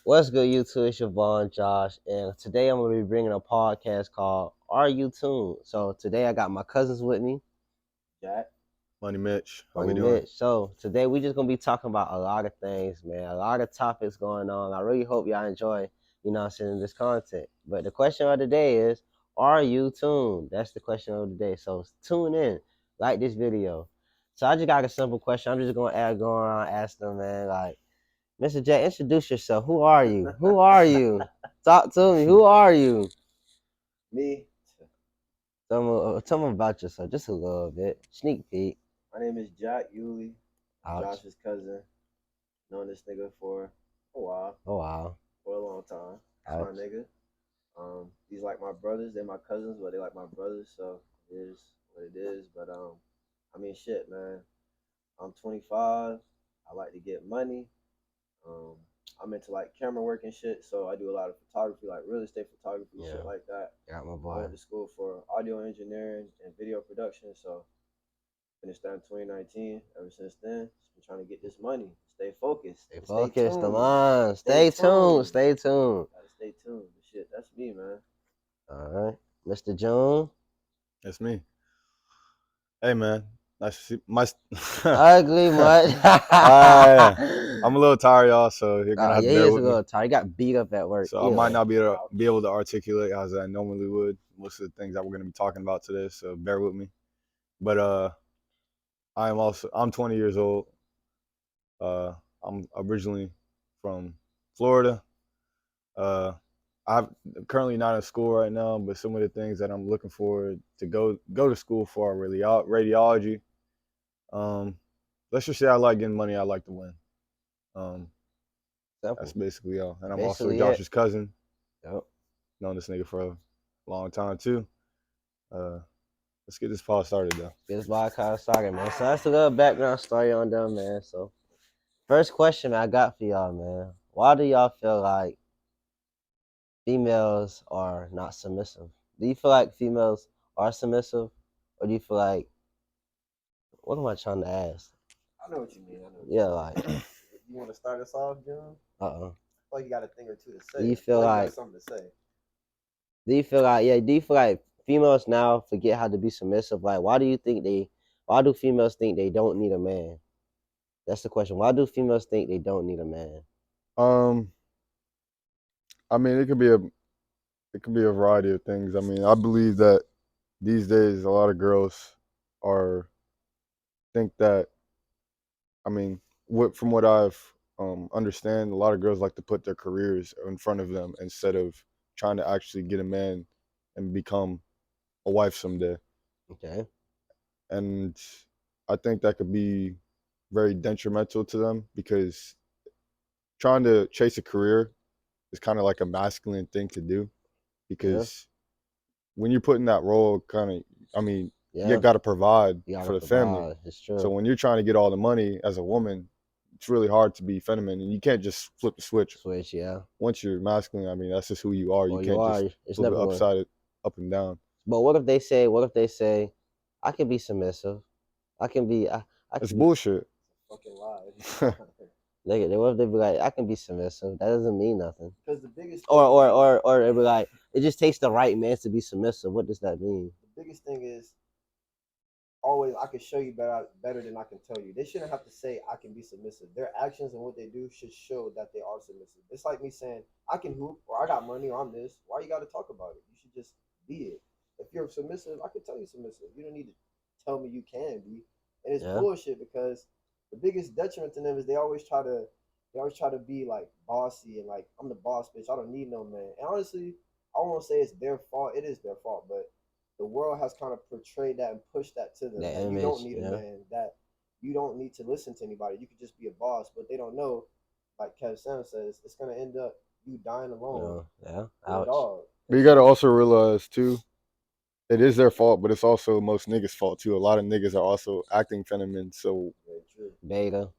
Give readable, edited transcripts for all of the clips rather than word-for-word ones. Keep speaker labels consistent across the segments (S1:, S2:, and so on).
S1: What's good, YouTube? It's your boy Josh, and today I'm gonna be bringing a podcast called "Are You Tuned?" So today I got my cousins with me,
S2: Jack.
S3: Money Mitch, how we
S1: Money
S3: doing?
S1: Mitch. So today we just gonna be talking about a lot of things, man. A lot of topics going on. I really hope y'all enjoy, seeing this content. But the question of the day is, are you tuned? That's the question of the day. So tune in, like this video. So I just got a simple question. I'm just gonna go around ask them, man, like. Mr. J, introduce yourself. Who are you? Who are you? Talk to me. Who are you?
S2: Me.
S1: Tell me about yourself, just a little bit. Sneak peek.
S2: My name is Jack Yulee.
S1: Ouch.
S2: Josh's cousin. Known this nigga for a while.
S1: Oh wow.
S2: For a long time. That's my nigga. These like my brothers. They're my cousins, but they like my brothers. So it is what it is. But I mean, shit, man. I'm 25. I like to get money. I'm into like camera work and shit, so I do a lot of photography, like real estate photography, shit like that.
S1: Got my
S2: I
S1: boy.
S2: went to school for audio engineering and video production, so finished that in 2019. Ever since then, just been trying to get this money. Stay focused.
S1: Stay focused.
S2: Stay
S1: Come
S2: tuned.
S1: on. Stay tuned. Stay tuned.
S2: Gotta stay tuned. Shit, that's me, man.
S1: All right, Mr. June.
S3: That's me. Hey man, nice to see my
S1: Ugly much.
S3: I'm a little tired, y'all, so you're gonna have to
S1: Yeah,
S3: bear
S1: he's a
S3: with me.
S1: little tired. He got beat up at work.
S3: So I might not be able to articulate as I normally would most of the things that we're gonna be talking about today. So bear with me. But I'm 20 years old. I'm originally from Florida. I'm currently not in school right now, but some of the things that I'm looking forward to go to school for are really radiology. Let's just say I like getting money. I like to win. That's basically all. And I'm
S1: Basically
S3: also Josh's cousin.
S1: Yep.
S3: Known this nigga for a long time too. Let's get this pod started though.
S1: Get this podcast started, man. So that's a little background story on them, man. So first question I got for y'all, man. Why do y'all feel like females are not submissive? Do you feel like females are submissive? Or do you feel like, what am I trying to ask?
S2: I know what you mean.
S1: Like.
S2: You want to start us off, John? Like you got a thing or two to say.
S1: Do you feel like
S2: you got something to say?
S1: Do you feel like females now forget how to be submissive? Like, why do females think they don't need a man? That's the question. Why do females think they don't need a man?
S3: I mean, it could be a variety of things. I mean, I believe that these days a lot of girls think that. I mean, from what I've understand, a lot of girls like to put their careers in front of them instead of trying to actually get a man and become a wife someday.
S1: Okay.
S3: And I think that could be very detrimental to them because trying to chase a career is kind of like a masculine thing to do because when you're put in that role, you got to provide for the family.
S1: It's true.
S3: So when you're trying to get all the money as a woman, it's really hard to be feminine, and you can't just flip the switch.
S1: Yeah.
S3: Once you're masculine, I mean, that's just who you are. You can't just flip it up and down.
S1: But what if they say, I can be submissive. I can be.
S3: It's bullshit.
S2: Fucking lie.
S1: What if they be like, I can be submissive? That doesn't mean nothing.
S2: Because the biggest
S1: or they be like, it just takes the right man to be submissive. What does that mean?
S2: The biggest thing is always I can show you better than I can tell you. They shouldn't have to say I can be submissive. Their actions and what they do should show that they are submissive. It's like me saying I can hoop or I got money or I'm this. Why you got to talk about it? You should just be it. If you're submissive, I can tell you submissive. You don't need to tell me you can be. And it's bullshit because the biggest detriment to them is they always try to be like bossy and like I'm the boss bitch. I don't need no man. And honestly, I won't say it's their fault. It is their fault, but the world has kind of portrayed that and pushed that to them. That you don't need a man. That you don't need to listen to anybody. You could just be a boss. But they don't know, like Kev Sam says, it's gonna end up you dying alone.
S1: Ouch.
S3: But you gotta also realize too, it is their fault, but it's also most niggas' fault too. A lot of niggas are also acting feminine, so
S1: beta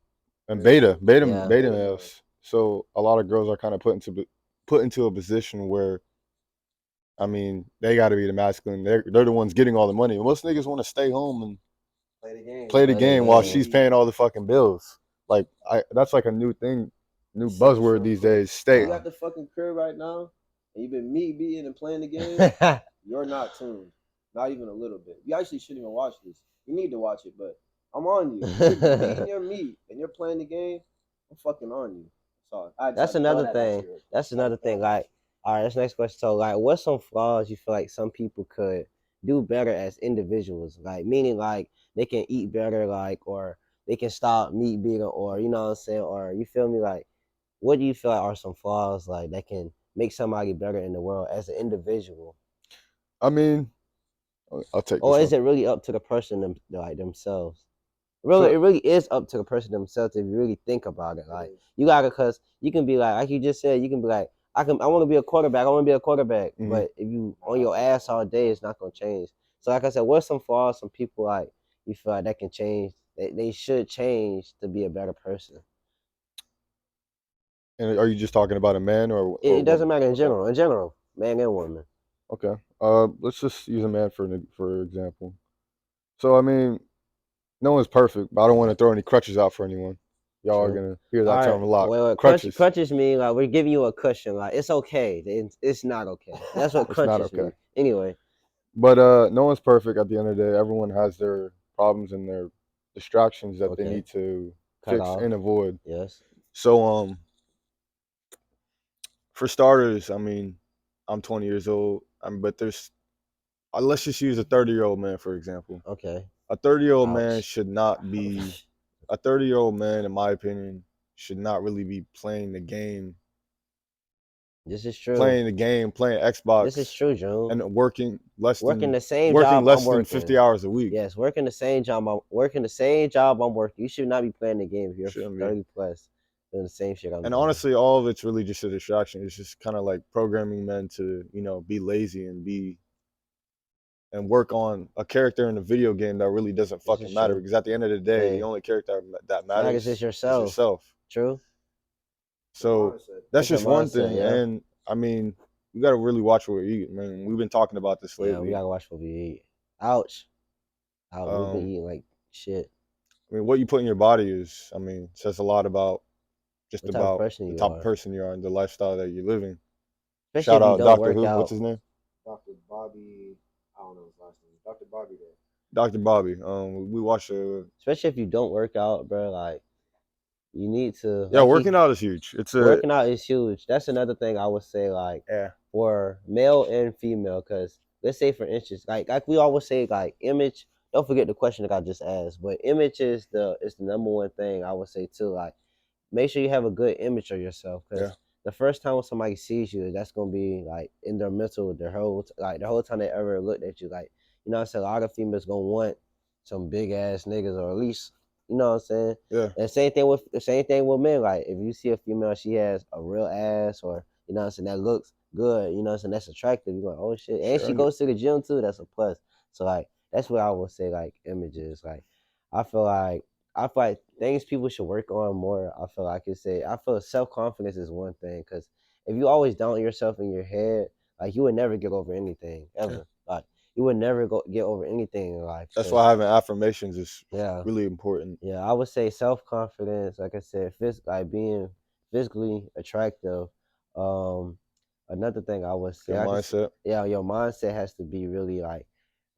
S3: males. So a lot of girls are kind of put into a position where, I mean, they got to be the masculine. They're the ones getting all the money. Most niggas want to stay home and play the game while she's paying all the fucking bills. Like that's like a new thing new
S2: Shit,
S3: buzzword
S2: true,
S3: these
S2: bro.
S3: days.
S2: If
S3: Stay.
S2: you at the fucking crib right now and you've been meat beating and playing the game, you're not tuned. Not even a little bit. You actually shouldn't even watch this. You need to watch it, but I'm on you. If you're beating your meat and you're playing the game, I'm fucking on you. So I just
S1: That's
S2: had to throw
S1: another
S2: that at
S1: thing.
S2: you.
S1: That's
S2: I had
S1: another
S2: to throw
S1: thing.
S2: that at
S1: Like, all right, this next question. So, like, what's some flaws you feel like some people could do better as individuals? Like, meaning like they can eat better, like, or they can stop meat beating, or you know what I'm saying, or you feel me? Like, what do you feel like are some flaws like that can make somebody better in the world as an individual?
S3: I mean, I'll take
S1: Or
S3: this
S1: is
S3: one.
S1: it really up to the person like themselves? Really,
S3: So,
S1: it really is up to the person themselves if you really think about it.
S2: you. It
S1: Like
S2: is.
S1: you gotta, cause you can be like you just said, you can be like, I want to be a quarterback. I want to be a quarterback.
S3: mhm.
S1: But if you on your ass all day, it's not gonna change. So like I said, what's some flaws some people like you feel like that can change? They should change to be a better person.
S3: And are you just talking about a man or
S1: It
S3: woman?
S1: doesn't matter in
S3: Okay.
S1: general. In general, man and woman.
S3: Okay. Let's just use a man for example. So I mean, no one's perfect, but I don't want to throw any crutches out for anyone. Y'all are
S1: True.
S3: gonna hear
S1: All
S3: that
S1: right.
S3: term a lot.
S1: Well,
S3: Crutches.
S1: crutches mean like we're giving you a cushion. Like it's okay. It's not okay. That's what
S3: It's not
S1: crutches
S3: okay.
S1: mean. Anyway,
S3: But no one's perfect at the end of the day. Everyone has their problems and their distractions that they
S1: okay.
S3: need to
S1: Cut
S3: fix
S1: off.
S3: and avoid.
S1: Yes.
S3: So for starters, I mean, I'm 20 years old. But there's let's just use a 30-year-old man for example.
S1: Okay.
S3: A 30-year-old man
S1: Ouch.
S3: should not be a 30-year-old man, in my opinion, should not really be playing the game,
S1: This is true.
S3: playing
S1: This is
S3: Xbox,
S1: true, June.
S3: and working
S1: Working the same job I'm
S3: less than
S1: working.
S3: 50 hours a week.
S1: Yes, working the same job. I'm working the same job I'm working. You should not be playing the game if you're
S3: Shouldn't be.
S1: 30 plus doing the same shit I'm
S3: And
S1: doing.
S3: honestly, all of it's really just a distraction. It's just kind of like programming men to, be lazy and work on a character in a video game that really doesn't
S1: This is
S3: fucking matter.
S1: true.
S3: Because at the end of the day, the
S1: Hey,
S3: only character that
S1: matters is
S3: matters is
S1: yourself.
S3: yourself.
S1: True.
S2: Your
S3: So
S2: mindset.
S3: that's
S1: It's your
S3: just one
S1: mindset,
S3: thing.
S1: yeah.
S3: And I mean, you got to really watch what you eat. I mean, we've been talking about this
S1: Yeah, we
S3: lately.
S1: gotta watch what we eat. Ouch. Ouch. We've been
S3: Um,
S1: eating like shit.
S3: I mean, what you put in your body says a lot about just
S1: What type of
S3: about
S1: person
S3: the
S1: you
S3: type of
S1: are.
S3: person you are and the lifestyle that you're living.
S1: Especially
S3: Shout
S1: if you
S3: out
S1: don't
S3: Doctor
S1: work
S3: Who. What's
S1: out.
S3: his name?
S2: Dr. Bobby, I don't know his last name. Dr. Bobby there.
S3: Dr. Bobby. We watched
S1: Especially if you don't work out, bro. Like you need to
S3: yeah,
S1: like
S3: working out is huge. It's a
S1: working out is huge. That's another thing I would say, like
S3: yeah,
S1: for male and female, because let's say for instance, like we always say, like image. Don't forget the question that I just asked, but image is the number one thing I would say too. Like make sure you have a good image of yourself,
S3: yeah.
S1: because the first time when somebody sees you, that's gonna be like in their mental the whole time they ever looked at you. Like you know what I'm saying, a lot of females gonna want some big ass niggas, or at least you know what I'm saying.
S3: Yeah,
S1: And same thing with men. Like if you see a female, she has a real ass, or you know what I'm saying, that looks good, you know what I'm saying, that's attractive. You're like, oh shit, and
S3: sure.
S1: she goes to the gym too. That's a plus. So like that's what I would say. Like images, like I feel like I feel like things people should work on more. I feel self confidence is one thing, because if you always doubt yourself in your head, like you would never get over anything
S3: Yeah.
S1: ever. Like you would never get over anything in life.
S3: That's
S1: Cause
S3: why having affirmations is
S1: yeah,
S3: really important.
S1: yeah, I would say self confidence. Like I said, like being physically attractive. Um, Another thing I would say,
S3: Good
S1: like I said,
S3: mindset.
S1: yeah, your mindset has to be really like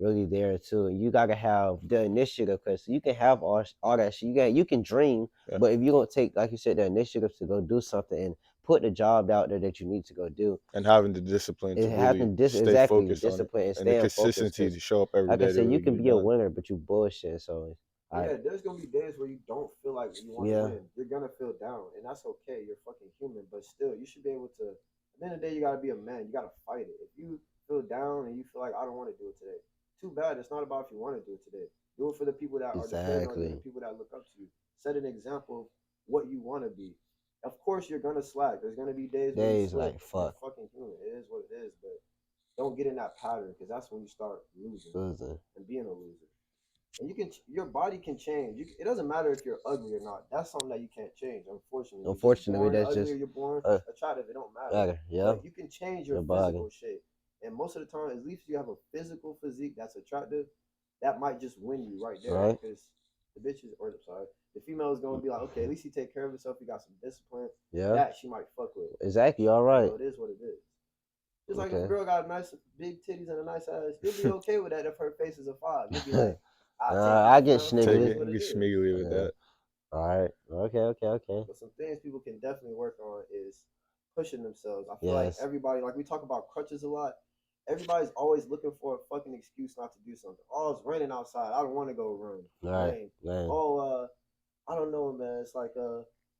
S1: really there too. You gotta have the initiative, because you can have all that shit. You can dream,
S3: Yeah.
S1: but if you don't take, like you said, the initiative to go do something and put the job out there that you need to go do,
S3: And having the discipline
S1: it
S3: to really
S1: happen
S3: stay
S1: exactly
S3: focused on it
S1: discipline and
S3: and the
S1: staying focused.
S3: consistency
S1: Because
S3: to show up every
S1: like I
S3: day to
S1: said, you
S3: really get
S1: can
S3: it
S1: be a
S3: done.
S1: winner, but you bullshit. So I
S2: Yeah, there's gonna be days where you don't feel like you want to
S1: yeah,
S2: win. You're gonna feel down, and that's okay. You're fucking human, but still, you should be able to. At the end of the day, you gotta be a man. You gotta fight it. If you feel down and you feel like I don't want to do it today, too bad. It's not about if you want to do it today. Do it for the people that are depending on you, and the
S1: exactly.
S2: people that look up to you. Set an example of what you want to be. Of course, you're gonna slack. There's gonna be days where you
S1: Days
S2: slip.
S1: like
S2: You're
S1: fuck
S2: fucking human. It is what it is. But don't get in that pattern because that's when you start losing
S1: losing.
S2: and being a loser. And your body can change. It doesn't matter if you're ugly or not. That's something that you can't change. Unfortunately, you're just
S1: Unfortunately,
S2: born
S1: that's
S2: ugly or
S1: just
S2: you're born attractive. It don't matter.
S1: matter. Yeah,
S2: But you can change your
S1: your body.
S2: physical shape. And most of the time, at least if you have a physical physique that's attractive, that might just win you right there
S1: Right.
S2: because the bitches, or sorry, The female is gonna be like, okay, at least he take care of himself. He got some discipline.
S1: Yeah.
S2: That she might fuck with.
S1: Exactly. All right.
S2: So it is what it is. Just like if
S1: Okay.
S2: a girl got nice big titties and a nice ass, you'll be okay with that if her face is a 5. You'll be like, I'll take that.
S1: I get
S2: fam.
S3: Take
S1: sniggly.
S3: it and get schmiggly with that.
S1: All right. Okay.
S2: But some things people can definitely work on is pushing themselves. I feel like everybody, like we talk about crutches a lot. Everybody's always looking for a fucking excuse not to do something. Oh, it's raining outside. I don't want to go run.
S1: Right.
S2: Oh, I don't know, man. It's like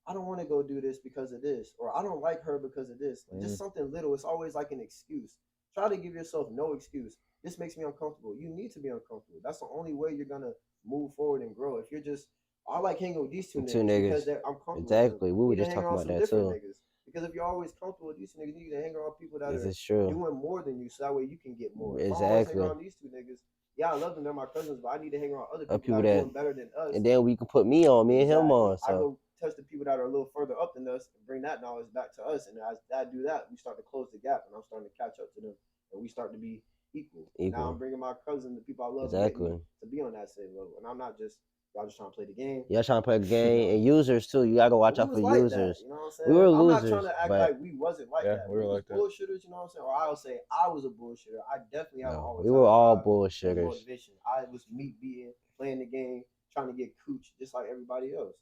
S2: I don't want to go do this because of this, or I don't like her because of this. Just something little. It's always like an excuse. Try to give yourself no excuse. This makes me uncomfortable. You need to be uncomfortable. That's the only way you're gonna move forward and grow. If you're just, I like hanging with these two niggas because I'm comfortable.
S1: Exactly. We were just talking about that too.
S2: Niggas. Because if you're always comfortable with these two niggas, you need to hang around people that
S1: This
S2: are doing more than you, so that way you can get more. If I always hang around these two niggas, yeah, I love them. They're my cousins, but I need to hang around other people that are doing better than us.
S1: And then we can put me on, me and him on. So
S2: I go touch the people that are a little further up than us and bring that knowledge back to us. And as I do that, we start to close the gap, and I'm starting to catch up to them, and we start to be equal. Now I'm bringing my cousin, the people I love, to be on that same level. And I'm not just y'all just trying to play the game.
S1: Y'all trying to play the game, and users too. You gotta watch out for users.
S2: You know what I'm saying?
S1: We were
S2: losers.
S1: I'm
S2: not trying to act like we wasn't like that. We were like bullshitters, you know what I'm saying? Or I'll say I was a bullshitter. I definitely have always.
S1: We were all bullshitters.
S2: Motivation. I was meat beating, playing the game, trying to get cooch just like everybody else.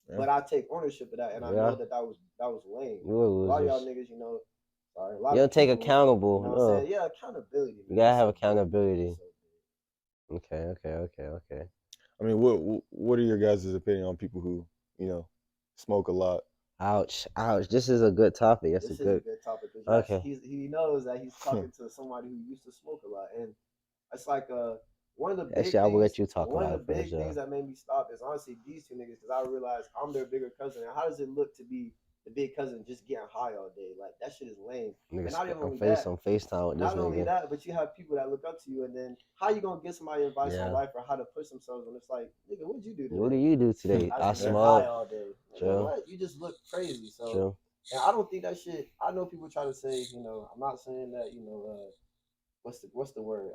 S2: Yeah. But I take ownership of that, and I know that was lame.
S1: We were losers.
S2: A lot of y'all niggas, you know. Sorry,
S1: you don't take accountable.
S2: You know what I'm saying? Yeah, accountability.
S1: You gotta have accountability. Okay.
S3: I mean, what are your guys' opinion on people who, smoke a lot?
S1: Ouch. This is a good topic.
S2: This is a good topic. Okay. He knows that he's talking to somebody who used to smoke a lot, and it's like one of the big things.
S1: I will let you talk
S2: one
S1: about
S2: of the big things that made me stop is honestly these two niggas, because I realized I'm their bigger cousin, and how does it look to be the big cousin just getting high all day? Like, that shit is lame.
S1: Niggas, and not even only that, on FaceTime with this nigga.
S2: Not only that, but you have people that look up to you, and then how you gonna get somebody advice on life or how to push themselves when it's like, nigga, what'd you do today?
S1: What do you do today?
S2: I smoke all day. What? You just look crazy. So,
S1: True.
S2: And I don't think that shit. I know people try to say, I'm not saying that, what's the word?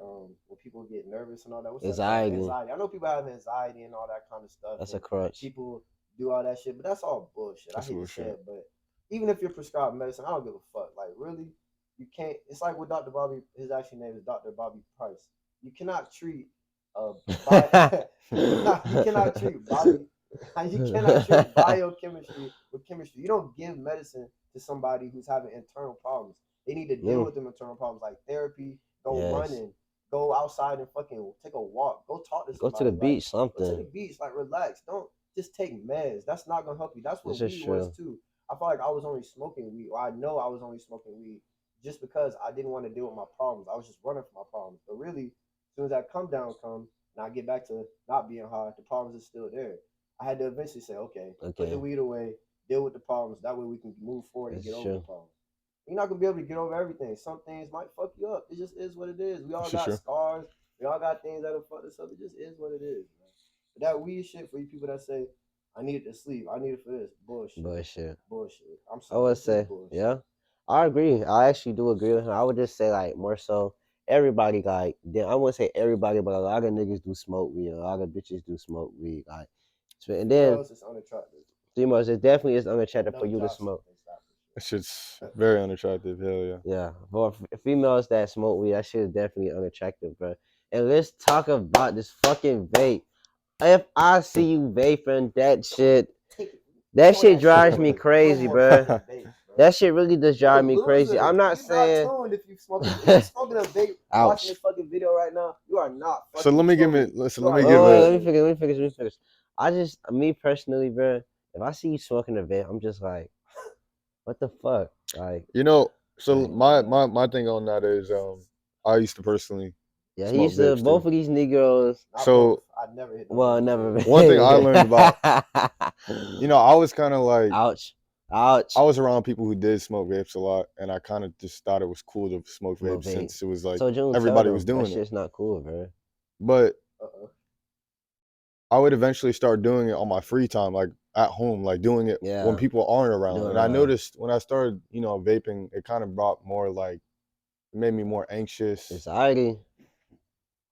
S2: When people get nervous and all that. What's
S1: anxiety.
S2: Anxiety. I know people have anxiety and all that kind of stuff.
S1: That's a crutch.
S2: People do all that shit, but that's all bullshit. I hate to say it, but even if you're prescribed medicine, I don't give a fuck. Like, really, you can't. It's like with Dr. Bobby. His actual name is Dr. Bobby Price. You cannot treat you cannot treat biochemistry with chemistry. You don't give medicine to somebody who's having internal problems. They need to deal with them internal problems, like therapy. Go running. Go outside and fucking take a walk. Go talk to somebody.
S1: Go to the beach, something.
S2: Go to the beach, like, relax. Don't just take meds. That's not gonna help you. That's what weed was too. I felt like I was only smoking weed, or I know I was only smoking weed just because I didn't want to deal with my problems. I was just running from my problems. But really, as soon as that come down and I get back to not being high, the problems are still there. I had to eventually say, okay, put the weed away, deal with the problems. That way we can move forward and get over the problems. You're not gonna be able to get over everything. Some things might fuck you up. It just is what it is. We all got scars. We all got things that'll fuck us up. It just is what it is, man. But that weed shit, for you people that say, I need it to sleep, I need it for this, bullshit. I'm sorry.
S1: I would say, yeah, I agree. I actually do agree with him. I would just say, like, more so, everybody, like, I wouldn't say everybody, but a lot of niggas do smoke weed. A lot of bitches do smoke weed. Like, and then
S2: it's unattractive.
S1: It definitely is unattractive for you to smoke.
S3: That shit's very unattractive. Hell yeah.
S1: Yeah, for females that smoke weed, that shit is definitely unattractive, bro. And let's talk about this fucking vape. If I see you vaping that shit drives me crazy, bro. That shit really does drive me crazy. I'm not saying.
S2: If you're smoking a vape, watching this fucking video right now, you are not.
S3: So let me give it. Let
S1: me finish. Me personally, bro. If I see you smoking a vape, I'm just like, what the fuck? Like,
S3: so my thing on that is, I used to personally.
S1: Yeah, he used to. Both of these Negroes.
S3: So
S2: I never hit.
S1: Well, never.
S3: One thing I learned about, I was kind of like,
S1: ouch.
S3: I was around people who did smoke vapes a lot, and I kind of just thought it was cool to smoke vapes since it was like everybody was doing it.
S1: That shit's not cool, bro.
S3: But I would eventually start doing it on my free time, like at home, like doing it when people aren't around. And I noticed when I started, vaping, it kind of brought more like, it made me more anxious.
S1: Anxiety.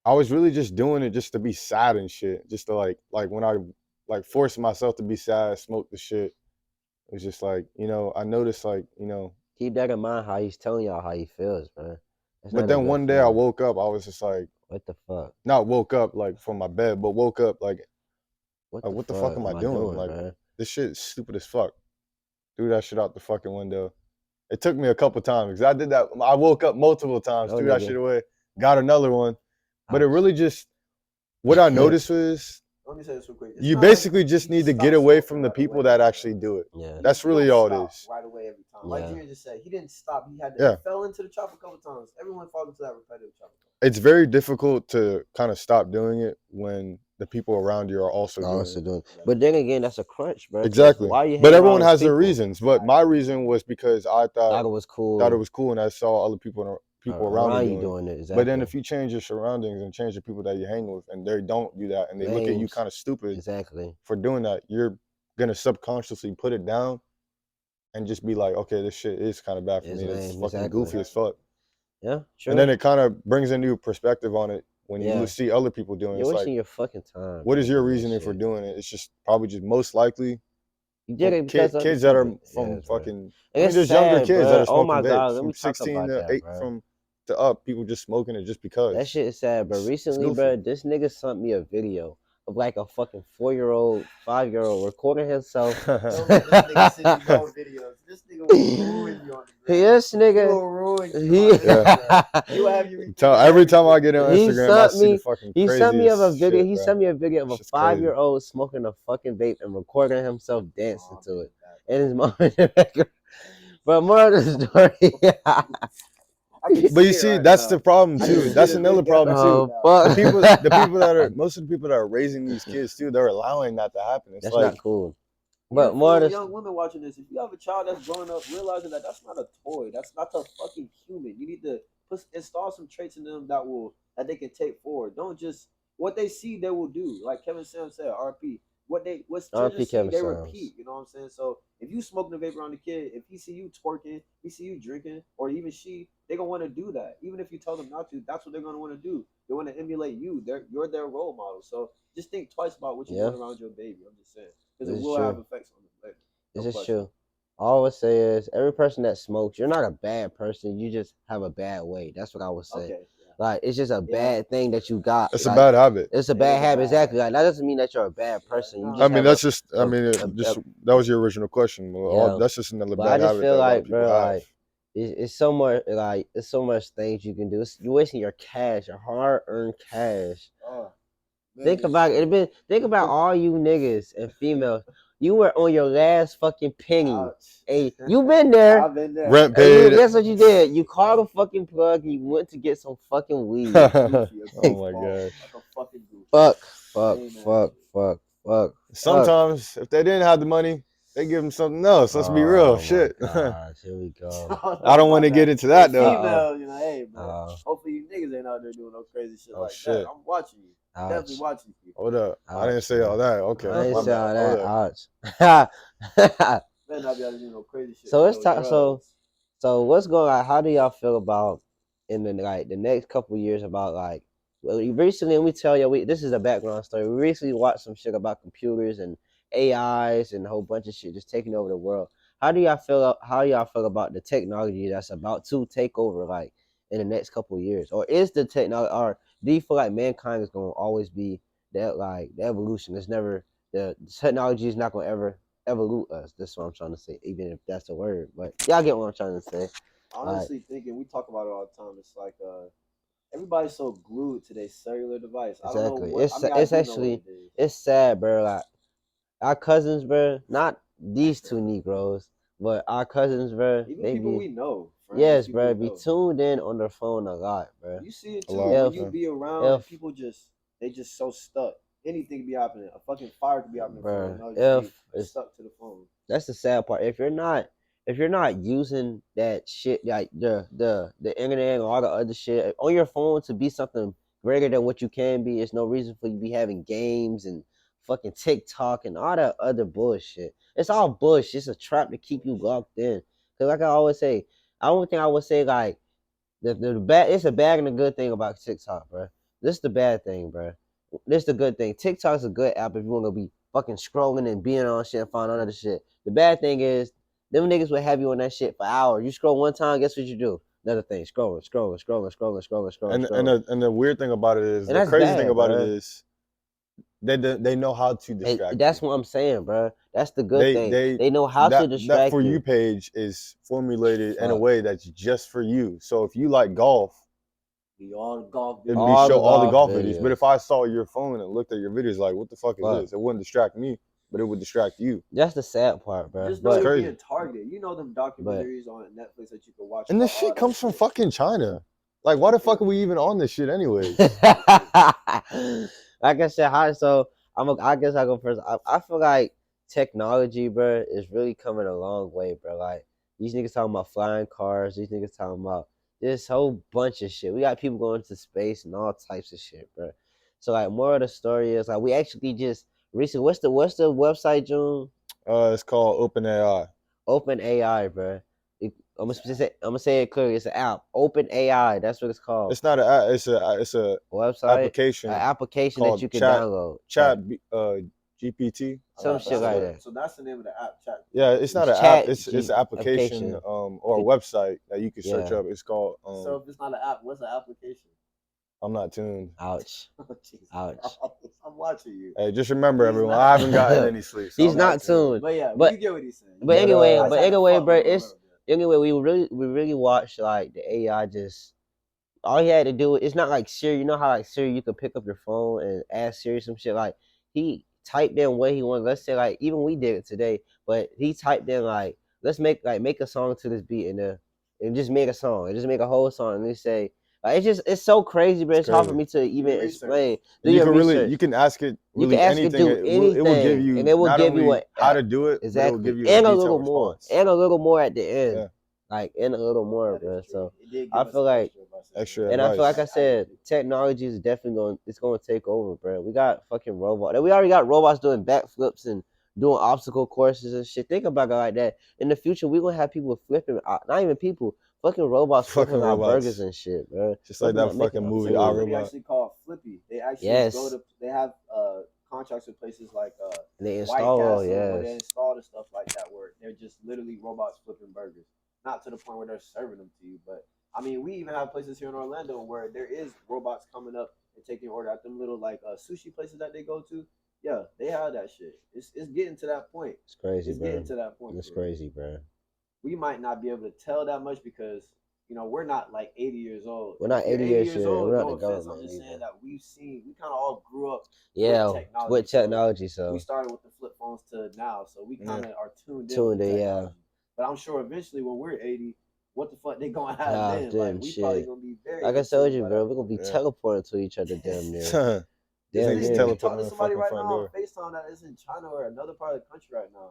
S3: I was really just doing it just to be sad and shit, just to like when I like force myself to be sad, smoke the shit. It was just like, you know, I noticed like, you know.
S1: Keep that in mind how he's telling y'all how he feels, man. That's
S3: But
S1: not a
S3: then
S1: good
S3: one day I
S1: feeling.
S3: woke up, I was just like,
S1: What the fuck?
S3: not woke up like from my bed, but woke up like
S1: What
S3: the fuck am I doing? Like,
S1: man?
S3: this shit is stupid as fuck. Threw that shit out the fucking window. It took me a couple times because I did that. I woke up multiple times,
S1: No,
S3: threw that
S1: nigga.
S3: shit away, got another one. But it
S1: Ouch.
S3: really just, what I noticed was,
S2: Let me say this real quick. It's
S3: you
S2: not
S3: basically
S2: like
S3: just
S2: you
S3: need to
S2: stop
S3: get away from
S2: smoking
S3: the
S2: right
S3: people
S2: away,
S3: that
S2: bro.
S3: actually do it.
S1: Yeah.
S3: That's
S2: You
S3: really
S2: don't
S3: all it
S2: stop
S3: is.
S2: right away every time. Like
S1: Yeah.
S2: Junior just said, he didn't stop. He had to.
S3: Yeah.
S2: He fell into the trap a couple times. Everyone falls into that repetitive trap.
S3: It's very difficult to kind of stop doing it when the people around you are also doing it.
S1: But then again, that's a crunch, bro. 'cause
S3: Exactly.
S1: Why you
S3: But
S1: hanging
S3: everyone
S1: around
S3: has
S1: those
S3: their
S1: people?
S3: reasons. But my reason was because I
S1: Thought it was cool.
S3: thought it was cool, and I saw other people around me
S1: you
S3: doing it.
S1: it. Exactly.
S3: But then if you change your surroundings and change the people that you hang with, and they don't do that, and they look at you
S1: Lames.
S3: kind of stupid
S1: Exactly.
S3: for doing that, you're gonna subconsciously put it down and just be like, okay, this shit is kind of bad for
S1: It's
S3: me. It's
S1: lame,
S3: fucking
S1: exactly.
S3: goofy as fuck.
S1: Yeah, true.
S3: And then it kind of brings a new perspective on it when
S1: Yeah.
S3: you see other people doing it.
S1: You're
S3: It's
S1: wasting
S3: like,
S1: your fucking time.
S3: what
S1: bro,
S3: is your
S1: doing that
S3: reasoning for
S1: shit.
S3: doing it? It's just probably just most likely
S1: You did it because of
S3: kids that are
S1: something.
S3: from
S1: Yes, bro.
S3: fucking. I
S1: And
S3: mean,
S1: it's
S3: there's younger
S1: sad,
S3: kids
S1: bro.
S3: that are
S1: Oh
S3: smoking
S1: my God,
S3: vapes
S1: let
S3: from
S1: me talk
S3: 16
S1: about
S3: to
S1: that,
S3: 8
S1: bro.
S3: from to up. People just smoking it just because.
S1: That shit is sad, bro.
S3: It's
S1: Recently,
S3: goofy.
S1: bro, this nigga sent me a video of like a fucking 4-year-old, 5-year-old recording himself.
S2: Don't let this nigga send you no videos. This nigga will ruin you on the ground.
S1: This
S2: He
S1: nigga,
S2: will ruin you
S1: he,
S2: on Instagram. He will have you repeat
S3: Every time I get on
S1: He
S3: Instagram, I
S1: sent
S3: see the
S1: me.
S3: fucking
S1: He
S3: craziest
S1: sent me of a video.
S3: shit,
S1: He
S3: bro.
S1: sent me a video of a
S3: Shit's crazy.
S1: 5-year-old smoking a fucking vape and recording himself dancing to it,
S2: man.
S1: and his mom in the background. But more of the story.
S3: But you see, that's the problem too. That's another problem too.
S1: fuck.
S3: The people that are most of the people that are raising these kids too, they're allowing that to happen. It's
S1: That's
S3: like,
S1: not cool.
S2: But
S1: But more
S2: for
S1: of the
S2: young women watching this, if you have a child that's growing up realizing that that's not a toy, that's not a fucking human. You need to install some traits in them that they can take forward. Don't just what they see they will do. Like Kevin Sam said, RP. What children
S1: RP
S2: see
S1: Kevin
S2: they
S1: Sams.
S2: repeat. You know what I'm saying? So if you smoking a vape around the kid, if he see you twerking, he see you drinking, or even she, they gonna want to do that. Even if you tell them not to, that's what they're gonna want to do. They want to emulate you. You're their role model. So just think twice about what you're doing around your baby. I'm just saying. Because it will have effects on them later.
S1: This is true. All I would say is every person that smokes, you're not a bad person. You just have a bad way. That's what I would say.
S2: Okay.
S1: Like it's just a bad thing that you got.
S3: it's a bad habit.
S1: It's a bad habit, exactly. Like that doesn't mean that you're a bad person. You just
S3: I mean,
S1: have
S3: that's just. I mean,
S1: a-
S3: that was your original question. Well, that's just another
S1: But I
S3: bad
S1: just
S3: habit
S1: feel
S3: that a lot
S1: like,
S3: of people
S1: bro,
S3: have.
S1: like it's so much, like it's so much things you can do. You're wasting your cash, your hard-earned cash. Think about it. Think about all you niggas and females. You were on your last fucking penny. Hey, you been there.
S2: I've been there.
S3: Rent paid.
S1: Guess what you did? You called a fucking plug and you went to get some fucking weed.
S3: Oh my god.
S1: Fuck.
S3: Sometimes if they didn't have the money, they give them something else. Let's be real. Shit.
S1: Gosh, here we go.
S3: I don't want to get into that though.
S2: Females, you know, hey, man. Hopefully you niggas ain't out there doing no crazy shit like that. I'm watching you. Definitely watching you.
S3: Hold up. I didn't say all that. Okay.
S1: I didn't say all that.
S2: Better not be out there doing no crazy shit.
S1: So let's talk. So what's going on? How do y'all feel about in the next couple of years about like? Well, recently, let me tell you, this is a background story. We recently watched some shit about computers and AIs and a whole bunch of shit just taking over the world. How do y'all feel? How y'all feel about the technology that's about to take over, like in the next couple of years? Or is the technology? Or do you feel like mankind is gonna always be that like the evolution? It's never the technology is not gonna ever evolute us. That's what I'm trying to say, even if that's a word. But y'all get what I'm trying to say.
S2: Honestly, thinking we talk about it all the time. It's like everybody's so glued to their cellular device.
S1: Exactly.
S2: I don't know what,
S1: it's actually it's sad, bro. Like our cousins, bro. Not these two Negroes, but our cousins, bro.
S2: Even people we know.
S1: Yes, bro. Be tuned in on their phone a lot, bro.
S2: You see it too when you be around. And people they just so stuck. Anything could be happening. A fucking fire could be happening.
S1: Bro,
S2: it's stuck to the phone.
S1: That's the sad part. If you're not using that shit like the internet and all the other shit on your phone to be something greater than what you can be, there's no reason for you to be having games and fucking TikTok and all that other bullshit. It's all bullshit. It's a trap to keep you locked in. Cause like I always say, I don't think I would say like the bad. It's a bad and a good thing about TikTok, bro. This is the bad thing, bro. This is the good thing. TikTok's a good app if you want to be fucking scrolling and being on shit and finding other shit. The bad thing is, them niggas will have you on that shit for hours. You scroll one time, guess what you do? Another thing, scrolling.
S3: And the weird thing about it is,
S1: And
S3: the
S1: that's
S3: crazy thing
S1: bad,
S3: about it
S1: bro.
S3: is, they know how to distract
S1: That's
S3: you.
S1: what I'm saying, bro. That's the good thing. They know how to
S3: That
S1: distract
S3: For you
S1: you.
S3: page is formulated in a
S1: Fuck.
S3: way that's just for you. So if you like golf,
S2: All the golf
S3: it'd
S2: videos.
S3: be
S1: All
S3: show
S1: the
S3: all the
S1: golf
S3: golf videos. But
S1: videos.
S3: if I saw your phone and looked at your videos, like, what the fuck is
S1: Fuck.
S3: this? It wouldn't distract me, but it would distract you.
S1: That's the sad part, bro.
S2: Just know
S3: It's
S2: you're
S3: crazy.
S2: being targeted. You know them documentaries on Netflix that you can watch.
S3: And this
S2: about all
S3: shit
S2: that
S3: comes from
S2: shit.
S3: fucking China. Like, why the fuck are we even on this shit anyways?
S1: Like I said, I guess I go first. I feel like technology, bro, is really coming a long way, bro. Like these niggas talking about flying cars. These niggas talking about this whole bunch of shit. We got people going to space and all types of shit, bro. So like, more of the story is like we actually just recently. What's the website, June?
S3: It's called OpenAI.
S1: Open AI, bro. I'm gonna say it clearly. It's an app. Open AI. That's what it's called.
S3: It's not a. It's a
S1: Website.
S3: application.
S1: An application that
S3: called
S1: you can download.
S3: Chat
S1: Right.
S3: GPT.
S1: Some shit like that.
S2: So that's the name of the app. Chat.
S3: Yeah, it's not
S1: It's
S3: an app.
S1: Chat
S3: It's
S1: G-
S3: an application or a website that you can search
S1: Yeah.
S3: up. It's called
S2: So if it's not an app, what's the application?
S3: I'm not tuned.
S1: Ouch.
S2: Jesus
S1: Ouch.
S2: Christ. I'm watching you.
S3: Hey, just remember,
S2: He's
S3: everyone,
S2: not-
S3: I haven't gotten any sleep. So
S1: He's
S3: I'm
S1: not tuned.
S2: But yeah,
S1: But-
S2: you get what he's saying.
S1: But anyway,
S3: I
S1: but
S2: had to
S1: anyway,
S2: fuck
S1: bro,
S2: with him a
S1: it's
S2: little bit.
S1: anyway we really watched like the AI just. All he had to do, it's not like Siri. You know how like Siri, you can pick up your phone and ask Siri some shit. Like he typed in what he wanted. Let's say like even we did it today, but he typed in like let's make a song to this beat and just make a song and just make a whole song and they say like it's so crazy, but it's hard for
S3: crazy.
S1: me to even
S2: research.
S1: explain. Do
S3: You
S1: your
S3: can
S1: research.
S3: you can ask it
S1: You
S3: really
S1: can ask it
S3: anything.
S1: to do
S3: It will give
S1: anything,
S3: you
S1: and it will
S3: not
S1: give you
S3: only
S1: a
S3: how to do it, but it will
S1: exactly
S3: give you
S1: and
S3: a
S1: a
S3: detailed
S1: little more
S3: response.
S1: and a little more at the end.
S3: Yeah.
S1: Like and a little more,
S2: That
S1: bro.
S2: is true.
S1: So
S2: It did give
S1: I
S2: us
S1: feel like
S3: extra
S1: and I feel like I
S3: advice.
S1: said, technology is definitely going to take over, bro. We got fucking robots. We already got robots doing backflips and doing obstacle courses and shit. Think about it like that. In the future, we gonna have people flipping, not even people, fucking robots
S3: Fucking
S1: flipping our
S3: robots.
S1: burgers and shit, bro.
S3: Just like that
S1: Making
S3: fucking
S1: our
S3: movie,
S1: food.
S3: I
S2: They
S3: Robot.
S2: actually call Flippy. They actually
S1: Yes.
S2: go to. They have contracts with places like
S1: And they
S2: White
S1: install,
S2: Castle, where they
S1: yes.
S2: install the stuff like that, where they're just literally robots flipping burgers. Not to the point where they're serving them to you, but I mean, we even have places here in Orlando where there is robots coming up and taking order at them little like sushi places that they go to. Yeah, they have that shit. It's getting to that point.
S1: It's crazy,
S2: It's
S1: bro.
S2: getting to that point.
S1: It's
S2: bro.
S1: crazy, bro.
S2: We might not be able to tell that much because we're not like 80 years old.
S1: We're not
S2: If you're
S1: 80 years old. We're not
S2: no
S1: the
S2: offense,
S1: government
S2: I'm just
S1: either.
S2: saying that we kind of all grew up
S1: Yeah,
S2: technology.
S1: with technology,
S2: So we
S1: so
S2: started with the flip phones to now, so we kind of are tuned in.
S1: Tuned
S2: with
S1: in, yeah.
S2: technology. But I'm sure eventually when we're 80, what the fuck they gonna have
S1: Nah,
S2: then?
S1: then,
S2: Like we probably
S1: shit.
S2: gonna be very.
S1: Like I told you,
S2: into
S1: bro,
S2: that
S1: we're gonna be
S2: point.
S1: teleporting to each other damn near.
S3: These
S1: Damn
S3: niggas
S2: You
S1: near.
S2: talk
S3: teleporting
S2: to
S3: on the
S2: somebody
S3: fucking
S2: right
S3: front
S2: now on
S3: door.
S2: FaceTime that is in China or another part of the country right now.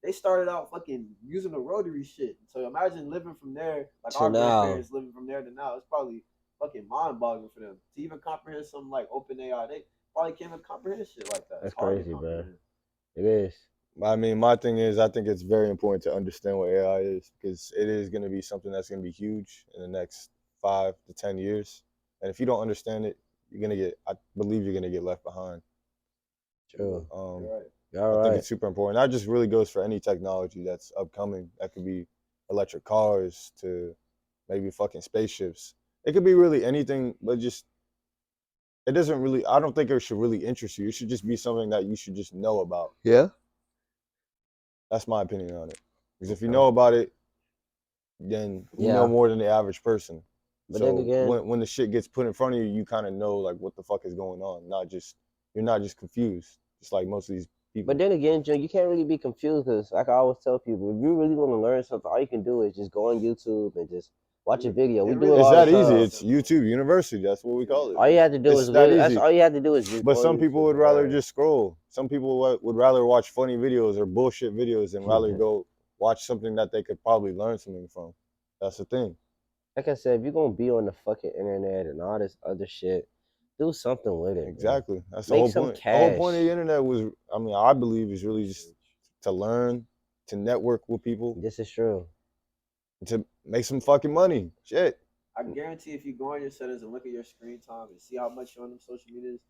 S2: They started out fucking using the rotary shit. So imagine living from there, like
S1: To
S2: our
S1: now.
S2: grandparents living from there to now. It's probably fucking mind-boggling for them to even comprehend something like OpenAI. They probably can't even comprehend shit like that.
S1: That's
S2: It's hard to
S1: crazy, bro.
S2: comprehend.
S1: It is.
S3: I mean, my thing is, I think it's very important to understand what AI is because it is going to be something that's going to be huge in the next 5 to 10 years. And if you don't understand it, I believe you're going to get left behind.
S1: True.
S2: You're right.
S1: All
S3: I think
S1: right.
S3: it's super important. That just really goes for any technology that's upcoming. That could be electric cars to maybe fucking spaceships. It could be really anything, but just it doesn't really. I don't think it should really interest you. It should just be something that you should just know about.
S1: Yeah.
S3: That's my opinion on it. Because if you
S1: Okay.
S3: know about it, then you know
S1: Yeah.
S3: more than the average person.
S1: But
S3: So
S1: then again,
S3: when the shit gets put in front of you, you kind of know like what the fuck is going on. You're not just confused. Just like most of these people.
S1: but then again, Joe, you can't really be confused because, like I always tell people, if you really want to learn something, all you can do is just go on YouTube and just watch a video. We
S2: It
S1: do
S2: really
S1: it
S3: It's
S1: all
S3: that
S1: the
S3: easy.
S1: time.
S3: It's YouTube University. That's what we call it.
S1: All you have to do
S3: It's
S1: is
S3: that
S1: that's
S3: easy.
S1: all you have to do is just.
S3: But
S1: go
S3: some
S1: on
S3: people
S1: YouTube
S3: would
S1: and
S3: rather
S1: learn.
S3: just scroll. Some people would rather watch funny videos or bullshit videos and rather go watch something that they could probably learn something from. That's the thing.
S1: Like I said, if you're gonna be on the fucking internet and all this other shit, do something with it.
S3: Exactly.
S1: Man.
S3: That's the
S1: Make
S3: whole
S1: some
S3: point. The whole point of
S1: cash.
S3: the internet was, I believe, is really just to learn, to network with people,
S1: This is true.
S3: to make some fucking money. Shit.
S2: I guarantee if you go on your settings and look at your screen time and see how much you're on them social medias,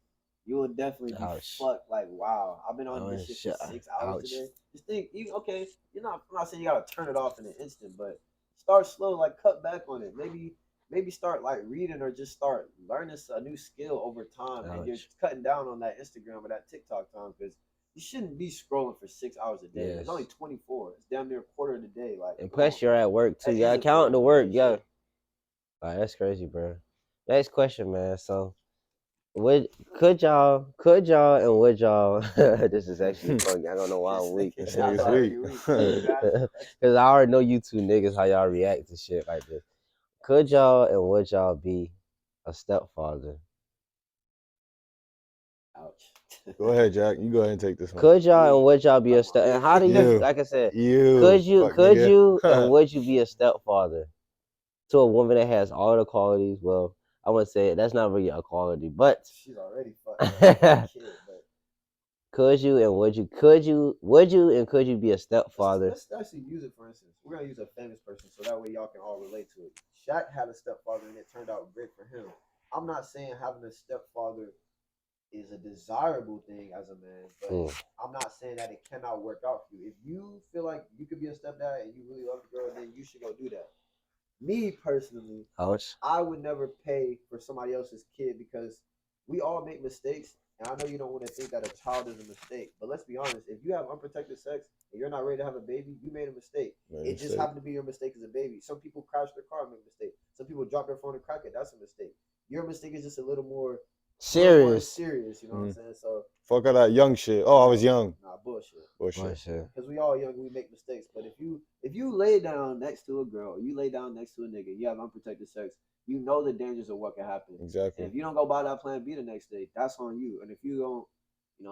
S2: you will definitely be
S1: Ouch.
S2: fucked. Like, wow, I've been on
S1: Oh,
S2: this shit for
S1: shit.
S2: 6 hours
S1: Ouch.
S2: today. Just think, you okay? I'm not saying you gotta turn it off in an instant, but start slow. Like, cut back on it. Maybe start like reading or just start learning a new skill over time, and you're
S1: Ouch.
S2: cutting down on that Instagram or that TikTok time because you shouldn't be scrolling for 6 hours a day. It's
S1: Yes.
S2: only 24. It's damn near a quarter of the day. Like,
S1: And
S2: come on,
S1: plus, you're at work too.
S2: that
S1: You
S2: is
S1: gotta
S2: a quarter
S1: count the
S2: of the
S1: work.
S2: day.
S1: Yeah.
S2: Shit.
S1: Alright, that's crazy, bro. Next question, man. So, would could y'all and would y'all? This is actually funny. I don't know why
S2: This
S1: I'm weak.
S2: nigga,
S3: This
S2: y'all
S3: nigga's
S2: already
S3: weak.
S2: weak. You even asked the question.
S1: Cause I already know you two niggas how y'all react to shit like this. Could y'all and would y'all be a stepfather?
S2: Ouch.
S3: Go ahead, Jack. You go ahead and take this one.
S1: Could y'all
S2: Me.
S1: and would y'all be a
S2: Talking about
S1: step? And
S2: me.
S1: how do you?
S3: You,
S1: Like I said,
S3: you, fuck
S1: could
S3: nigga.
S1: you and would you be a stepfather to a woman that has all the qualities? Well, I wouldn't say it. That's not really a quality, but
S2: She's already fucked up. She's got a kid, but
S1: could you and would you and could you be a stepfather?
S2: let's actually use it for instance. We're gonna use a famous person so that way y'all can all relate to it. Shaq had a stepfather and it turned out great for him. I'm not saying having a stepfather is a desirable thing as a man, but
S1: Mm.
S2: I'm not saying that it cannot work out for you. If you feel like you could be a stepdad and you really love the girl, then you should go do that. Me personally,
S1: Ouch.
S2: I would never pay for somebody else's kid because we all make mistakes. And I know you don't want to think that a child is a mistake, but let's be honest. If you have unprotected sex and you're not ready to have a baby, you made a mistake. It just happened to be your mistake as a baby. Some people crash their car and make a mistake. Some people drop their phone and crack it. That's a mistake. Your mistake is just a little more
S1: Serious.
S2: serious. You know what I'm saying? So
S3: Fuck all that young shit. Oh, I was young.
S2: nah, bullshit.
S3: Bullshit.
S1: Bullshit.
S2: Because we all young, we make mistakes. But if you lay down next to a girl, you lay down next to a nigga, you have unprotected sex, you know the dangers of what can happen.
S3: Exactly.
S2: And if you don't go buy that plan B the next day, that's on you. And if you don't,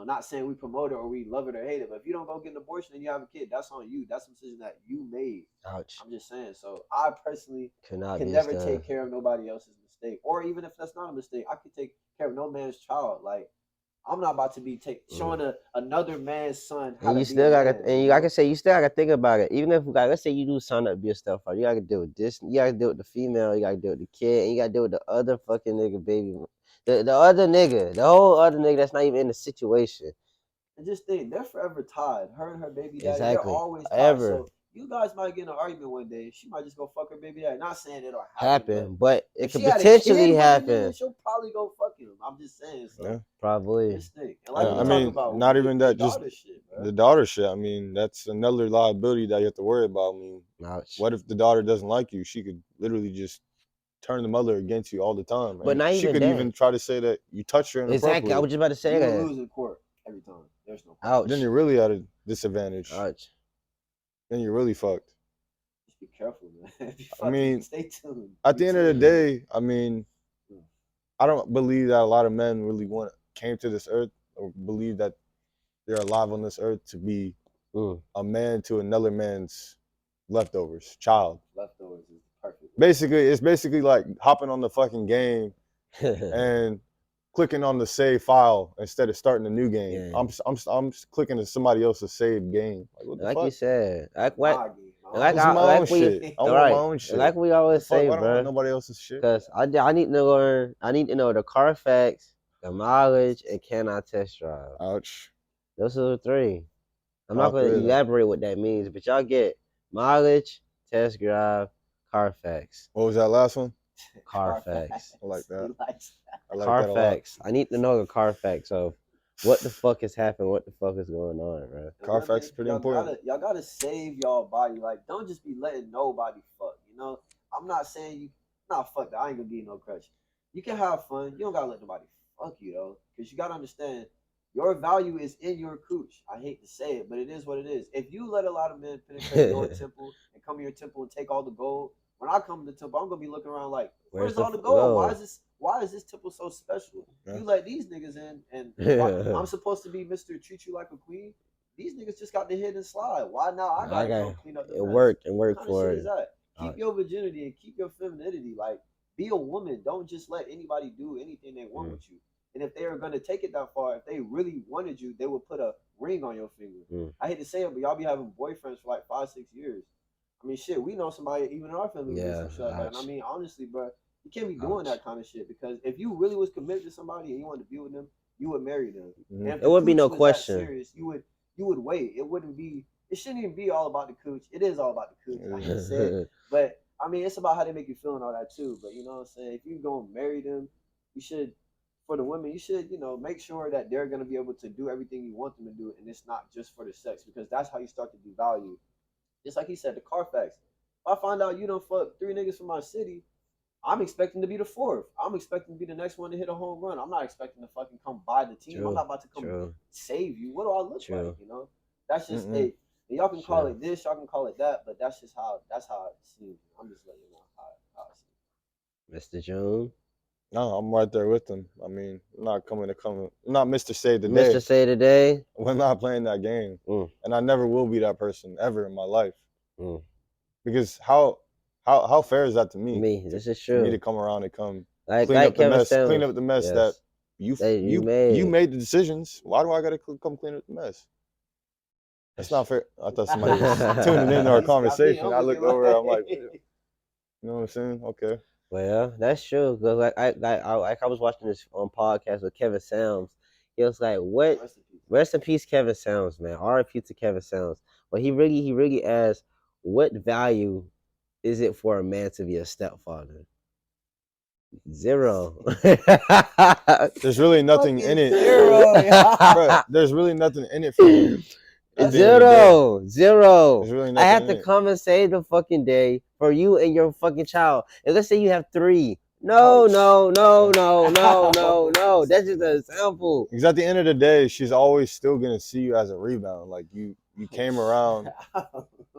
S2: not saying we promote it or we love it or hate it, but if you don't go get an abortion and you have a kid, that's on you. That's a decision that you made.
S1: Ouch.
S2: I'm just saying. So I personally
S1: Cannot
S2: can
S1: be a
S2: never
S1: step.
S2: take care of nobody else's mistake. Or even if that's not a mistake, I could take care of no man's child. Like I'm not about to be showing another man's son how
S1: And
S2: to
S1: you
S2: be a
S1: still gotta,
S2: man.
S1: and like I say, you still gotta think about it. Even if, like, let's say you do sign up to be a stepfather, you gotta deal with this. You gotta deal with the female. You gotta deal with the kid, and you gotta deal with the other fucking nigga, baby, the other nigga, the whole other nigga that's not even in the situation.
S2: And just think, they're forever tied. Her and her baby daddy, they're
S1: Exactly.
S2: always tied.
S1: Ever
S2: So you guys might get in an argument one day. She might just go fuck her baby daddy. Not saying it'll
S1: happen, but it
S2: if
S1: could
S2: she had a kid
S1: potentially
S2: with the
S1: happen.
S2: nigga, she'll probably go fuck him. I'm just saying. So
S3: Yeah.
S1: Probably.
S2: just think. And like we
S3: I
S1: Uh,
S2: talk
S3: mean,
S2: about
S3: not even
S2: the
S3: that, just
S2: daughter shit, bro.
S3: the daughter shit. I mean, that's another liability that you have to worry about. I mean,
S1: ouch.
S3: what if the daughter doesn't like you? She could literally just turn the mother against you all the time.
S1: But
S3: And
S1: not
S3: she
S1: even
S3: could
S1: that.
S3: even try to say that you touched her
S1: Exactly. I
S3: inappropriately.
S1: was just about to say
S2: You will
S1: that.
S2: lose in court every time. There's no
S1: Ouch.
S3: Then you're really at a disadvantage.
S1: Ouch.
S3: Then you're really fucked.
S2: Just be careful, man.
S3: I mean,
S2: stay tuned.
S3: at the end of the
S1: tuned.
S3: day, I mean, I don't believe that a lot of men really came to this earth or believe that they're alive on this earth to be a man to another man's leftovers, child.
S2: Leftovers is perfect.
S3: Basically, it's basically like hopping on the fucking game and clicking on the save file instead of starting a new game.
S1: Yeah.
S3: I'm clicking to somebody else's saved game. Like what the
S1: Like
S3: fuck?
S1: you said, like
S2: My
S1: what?
S2: game.
S1: Like
S3: This is my own
S1: like we,
S3: shit. I want
S1: right?
S3: my own shit.
S1: Like we
S3: What the
S1: always
S3: fuck?
S1: say,
S3: I don't want
S1: bro.
S3: nobody else's shit.
S1: Because I need to learn. I need to know the Carfax, the mileage, and can I test drive?
S3: Ouch.
S1: Those are the three. I'm not
S3: All
S1: gonna
S3: three of them.
S1: elaborate what that means, but y'all get mileage, test drive, Carfax.
S3: What was that last one?
S1: Carfax.
S3: I like that.
S2: He likes that.
S3: I like that a lot.
S1: Carfax. I need to know the Carfax of what the fuck has happened, what the fuck is going on, bro.
S3: Carfax is pretty important.
S2: Y'all gotta save y'all body. Like, don't just be letting nobody fuck. I'm not saying you. Nah, fuck that. I ain't gonna give you no crutch. You can have fun. You don't gotta let nobody fuck you though, because you gotta understand your value is in your cooch. I hate to say it, but it is what it is. If you let a lot of men penetrate your temple and come to your temple and take all the gold, when I come to the temple, I'm gonna be looking around like, where's all the gold? Why is this temple so special?
S3: Yeah.
S2: You let these niggas in, and I'm supposed to be Mr. Treat You Like a Queen. These niggas just got the hit and slide. Why now? I gotta go clean up the mess.
S1: Worked
S2: What kind
S1: for
S2: of shit
S1: it.
S2: is that? Keep your virginity and keep your femininity. Like, be a woman. Don't just let anybody do anything they want with you. And if they are gonna take it that far, if they really wanted you, they would put a ring on your finger. I hate to say it, but y'all be having boyfriends for like 5-6 years. I mean, shit, we know somebody even in our family who did some shit like that. And I mean, honestly, bro, you can't be doing that kind of shit, because if you really was committed to somebody and you wanted to be with them, you would marry them.
S3: Mhm.
S2: And if
S1: It wouldn't be
S2: the
S1: no
S2: cooch was that
S1: question.
S2: serious, you would wait. It wouldn't be. It shouldn't even be all about the cooch. It is all about the cooch. I hate to say it, but I mean, it's about how they make you feel and all that too. But you know what I'm saying? If you gonna marry them, you should. For the women, you should, make sure that they're gonna be able to do everything you want them to do, and it's not just for the sex, because that's how you start to devalue. Just like he said, the Carfax. If I find out you don't fuck three niggas from my city, I'm expecting to be the fourth. I'm expecting to be the next one to hit a home run. I'm not expecting to fucking come buy the team. I'm
S1: True.
S2: not about to come
S1: True.
S2: save you. What do I look
S1: True.
S2: like? That's just
S3: Mm-mm.
S2: y'all can call
S1: True.
S2: it this, y'all can call it that, but that's how it seems. I'm just letting you know how it seems.
S1: Mr. June.
S3: No, I'm right there with them. I mean, I'm not I'm not Mr. Save the
S1: Mr.
S3: Day.
S1: Say Today.
S3: We're not playing that game. And I never will be that person ever in my life. Because how fair is that to me?
S1: This is
S3: For me
S1: true.
S3: to come around and come
S1: Like
S3: clean up the
S1: Kevin
S3: mess,
S1: Samuels.
S3: clean up the mess that you made the decisions. Why do I gotta come clean up the mess? That's not fair. I thought somebody was tuning into our conversation. I looked over. I'm like, you know what I'm saying? Okay.
S1: Well, that's true. Cause like I was watching this podcast with Kevin Sounds. He was like, "What? Rest in peace, Kevin Sounds, man. R.I.P. to Kevin Sounds." But he really asked, "What value is it for a man to be a stepfather?" Zero.
S3: There's really nothing in it.
S2: Zero, yeah.
S3: Bro, there's really nothing in it for him.
S1: Zero.
S3: There's really
S1: I have
S3: nothing
S1: to
S3: in it.
S1: come and save the fucking day for you and your fucking child. And let's say you have 3. No. That's just an example.
S3: Because at the end of the day, she's always still gonna see you as a rebound. Like you came around.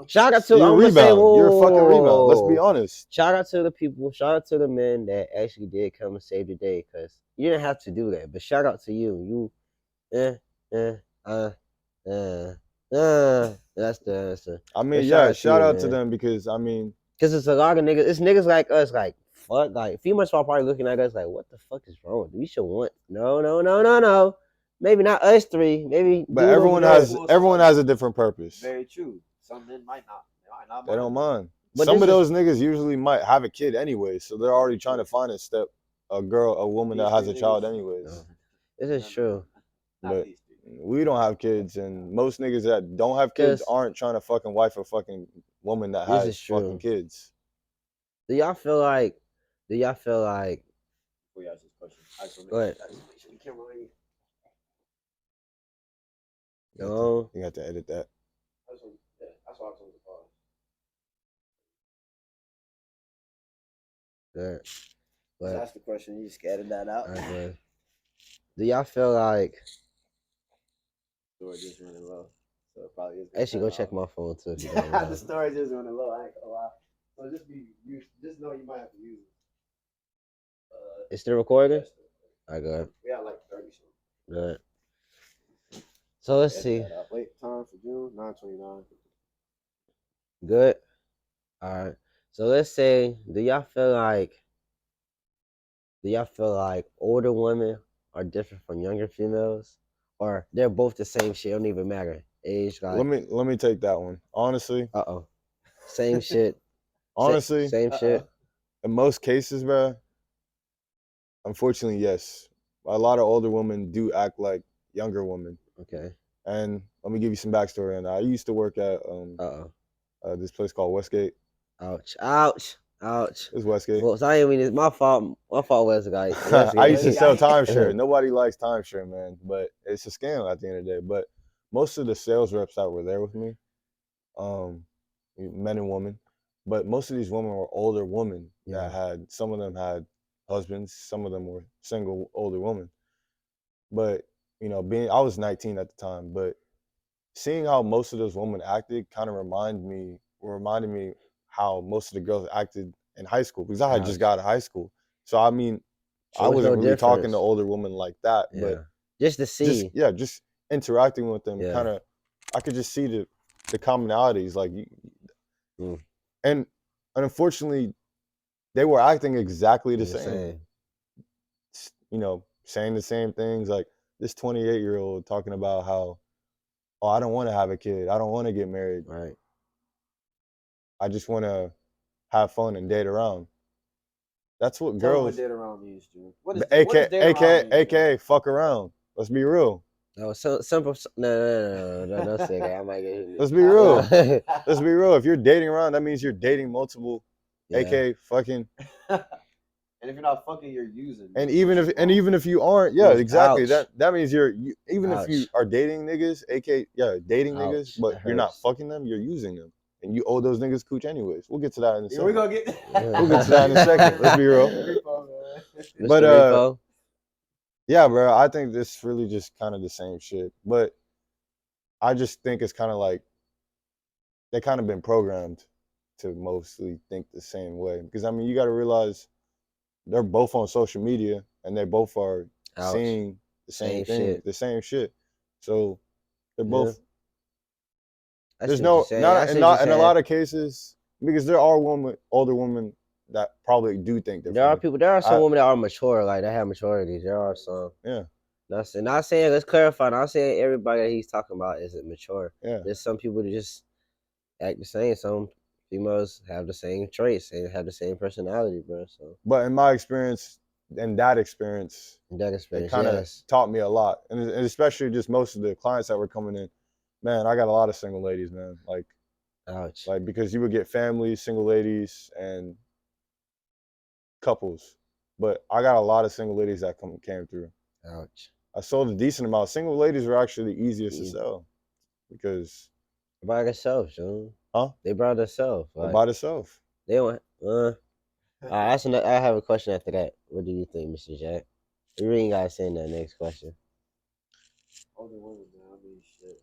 S1: Shout out to
S3: You're a rebound. You're a fucking rebound. Let's be honest.
S1: Shout out to the people. Shout out to the men that actually did come and save the day, because you didn't have to do that. But shout out to you. That's the answer.
S3: I mean,
S1: But
S3: yeah, shout out to
S1: man.
S3: them because I mean,
S1: Because it's a lot of niggas. It's niggas like us, like fuck, like females are probably looking at us like, what the fuck is wrong? We should want no. Maybe not us 3. Maybe.
S3: But everyone has a different purpose.
S2: Very true. Some men might not.
S3: They don't mind.
S1: But
S3: some of those niggas usually might have a kid anyway, so they're already trying to find a woman that has a child anyways.
S1: No. This is true.
S3: But we don't have kids, and most niggas that don't have kids aren't trying to fucking wife a fucking woman that has fucking kids.
S1: Do y'all feel like?
S2: Before you ask this question,
S1: go ahead. No.
S3: You have to edit that.
S2: That's why I told the pause.
S1: Good.
S2: Just ask the question. You just scattered that out.
S1: Right, do y'all feel like?
S2: Storage is running low, so it probably is.
S1: Actually, go check my phone too.
S2: The storage is running low. I ain't gonna lie. So just know you might have to use it.
S1: It's still recording? I got it.
S2: We got like 30 something.
S1: Good. So let's see.
S2: Wait, time for June 9/29.
S1: Good. All right. So let's say, do y'all feel like older women are different from younger females, or they're both the same shit? It don't even matter. Age. Like,
S3: let me take that one. Honestly.
S1: Same shit.
S3: Honestly.
S1: Same shit.
S3: In most cases, bro. Unfortunately, yes. A lot of older women do act like younger women.
S1: Okay.
S3: And let me give you some backstory on that. I used to work at this place called Westgate.
S1: Ouch.
S3: It's Westgate.
S1: Well, sorry, I mean, it's my fault. My fault, Westgate.
S3: I used to sell timeshare. Nobody likes timeshare, man. But it's a scam at the end of the day. But most of the sales reps that were there with me, men and women, but most of these women were older women that some of them had husbands, some of them were single older women. But I was 19 at the time, but seeing how most of those women acted kind of reminded me how most of the girls acted in high school, because I had just got out of high school. So I mean, I wasn't really talking to older women like that, but
S1: just to see,
S3: just interacting with them, kind of, I could just see the commonalities, like, and unfortunately, they were acting exactly the same. Saying the same things, like this 28-year-old talking about how, oh, I don't want to have a kid, I don't want to get married,
S1: right?
S3: I just want to have fun and date around. That's what
S2: Tell
S3: girls.
S2: what date around means, dude. What is
S3: AKA fuck around. Let's be real.
S1: No, simple. No, don't say that. I might get hit.
S3: Let's be real. Let's be real. If you're dating around, that means you're dating multiple,
S1: Yeah.
S3: aka fucking.
S2: And if you're not fucking, you're using.
S3: And
S2: which
S3: even
S2: is
S3: if
S2: wrong.
S3: you aren't, yeah,
S1: Ouch.
S3: exactly. That means even if
S1: Ouch.
S3: you are dating niggas, aka dating niggas,
S1: Ouch,
S3: but
S1: that
S3: you're not
S1: hurts.
S3: fucking them, you're using them, and you owe those niggas cooch anyways. We'll get to that in a
S2: Yeah, we're
S3: second.
S2: gonna get.
S3: We'll get to that in a second. Let's be real.
S2: Repo, man.
S1: Mr.
S3: But
S1: Repo.
S3: yeah, bro, I think this really just kind of the same shit. But I just think it's kind of like they kind of been programmed to mostly think the same way. Because I mean, you got to realize they're both on social media and they both are
S1: Ouch.
S3: seeing the same
S1: Same
S3: thing,
S1: shit.
S3: the same shit. So they're
S1: Yeah.
S3: both.
S1: I
S3: There's
S1: see what you're
S3: no
S1: saying.
S3: not
S1: I see
S3: and
S1: what
S3: not
S1: you're
S3: in a
S1: saying.
S3: lot of cases because there are older women that probably do think
S1: There are
S3: differently.
S1: people. There are some women that are mature, like they have maturity. There are some.
S3: Yeah,
S1: Not saying. Let's clarify. Not saying everybody that he's talking about isn't mature.
S3: yeah.
S1: There's some people that just act the same. Some females have the same traits and have the same personality, bro. So
S3: But in my experience, in that experience,
S1: in that
S3: it
S1: experience,
S3: kind of
S1: yes.
S3: taught me a lot, and especially just most of the clients that were coming in. Man, I got a lot of single ladies, man.
S1: Ouch.
S3: Like because you would get families, single ladies, and couples, but I got a lot of single ladies that came through.
S1: Ouch.
S3: I sold a decent amount. Single ladies were actually the easiest to
S1: Easy.
S3: sell because
S1: By themselves, June.
S3: huh?
S1: They brought themselves.
S3: Or
S1: Like
S3: by themselves.
S1: they don't. I have a question after that. What do you think, Mr. Jack? You really ain't gotta say in that next question.
S2: Older women, man. I mean, shit.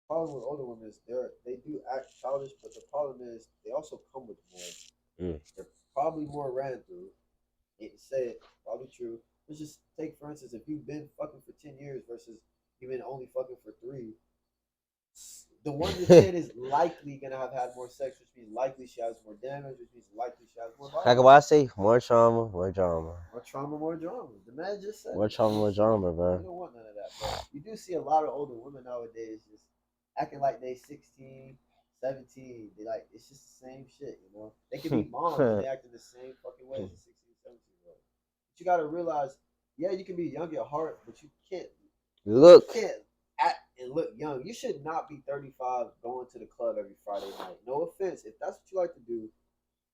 S2: Problem with older women is they do act childish, but the problem is they also come with more. They're probably more ran through. Hate to say it, probably true. Let's just take for instance, if you've been fucking for 10 years versus you've been only fucking for 3, the one to 10 is likely gonna have had more sex, which means likely she has more damage, which means likely she has more
S1: Like
S2: violence.
S1: what I say, more trauma, more drama.
S2: More trauma, more drama. The man just said
S1: More trauma, more drama, bro.
S2: You don't want none of that. But you do see a lot of older women nowadays just acting like they 16, 17. They like it's just the same shit, you know. They can be moms and they acting the same fucking way as a 16, 17-year-old. But you gotta realize, yeah, you can be young at heart, but you can't
S1: Look.
S2: You can't act and look young. You should not be 35 going to the club every Friday night. No offense. If that's what you like to do,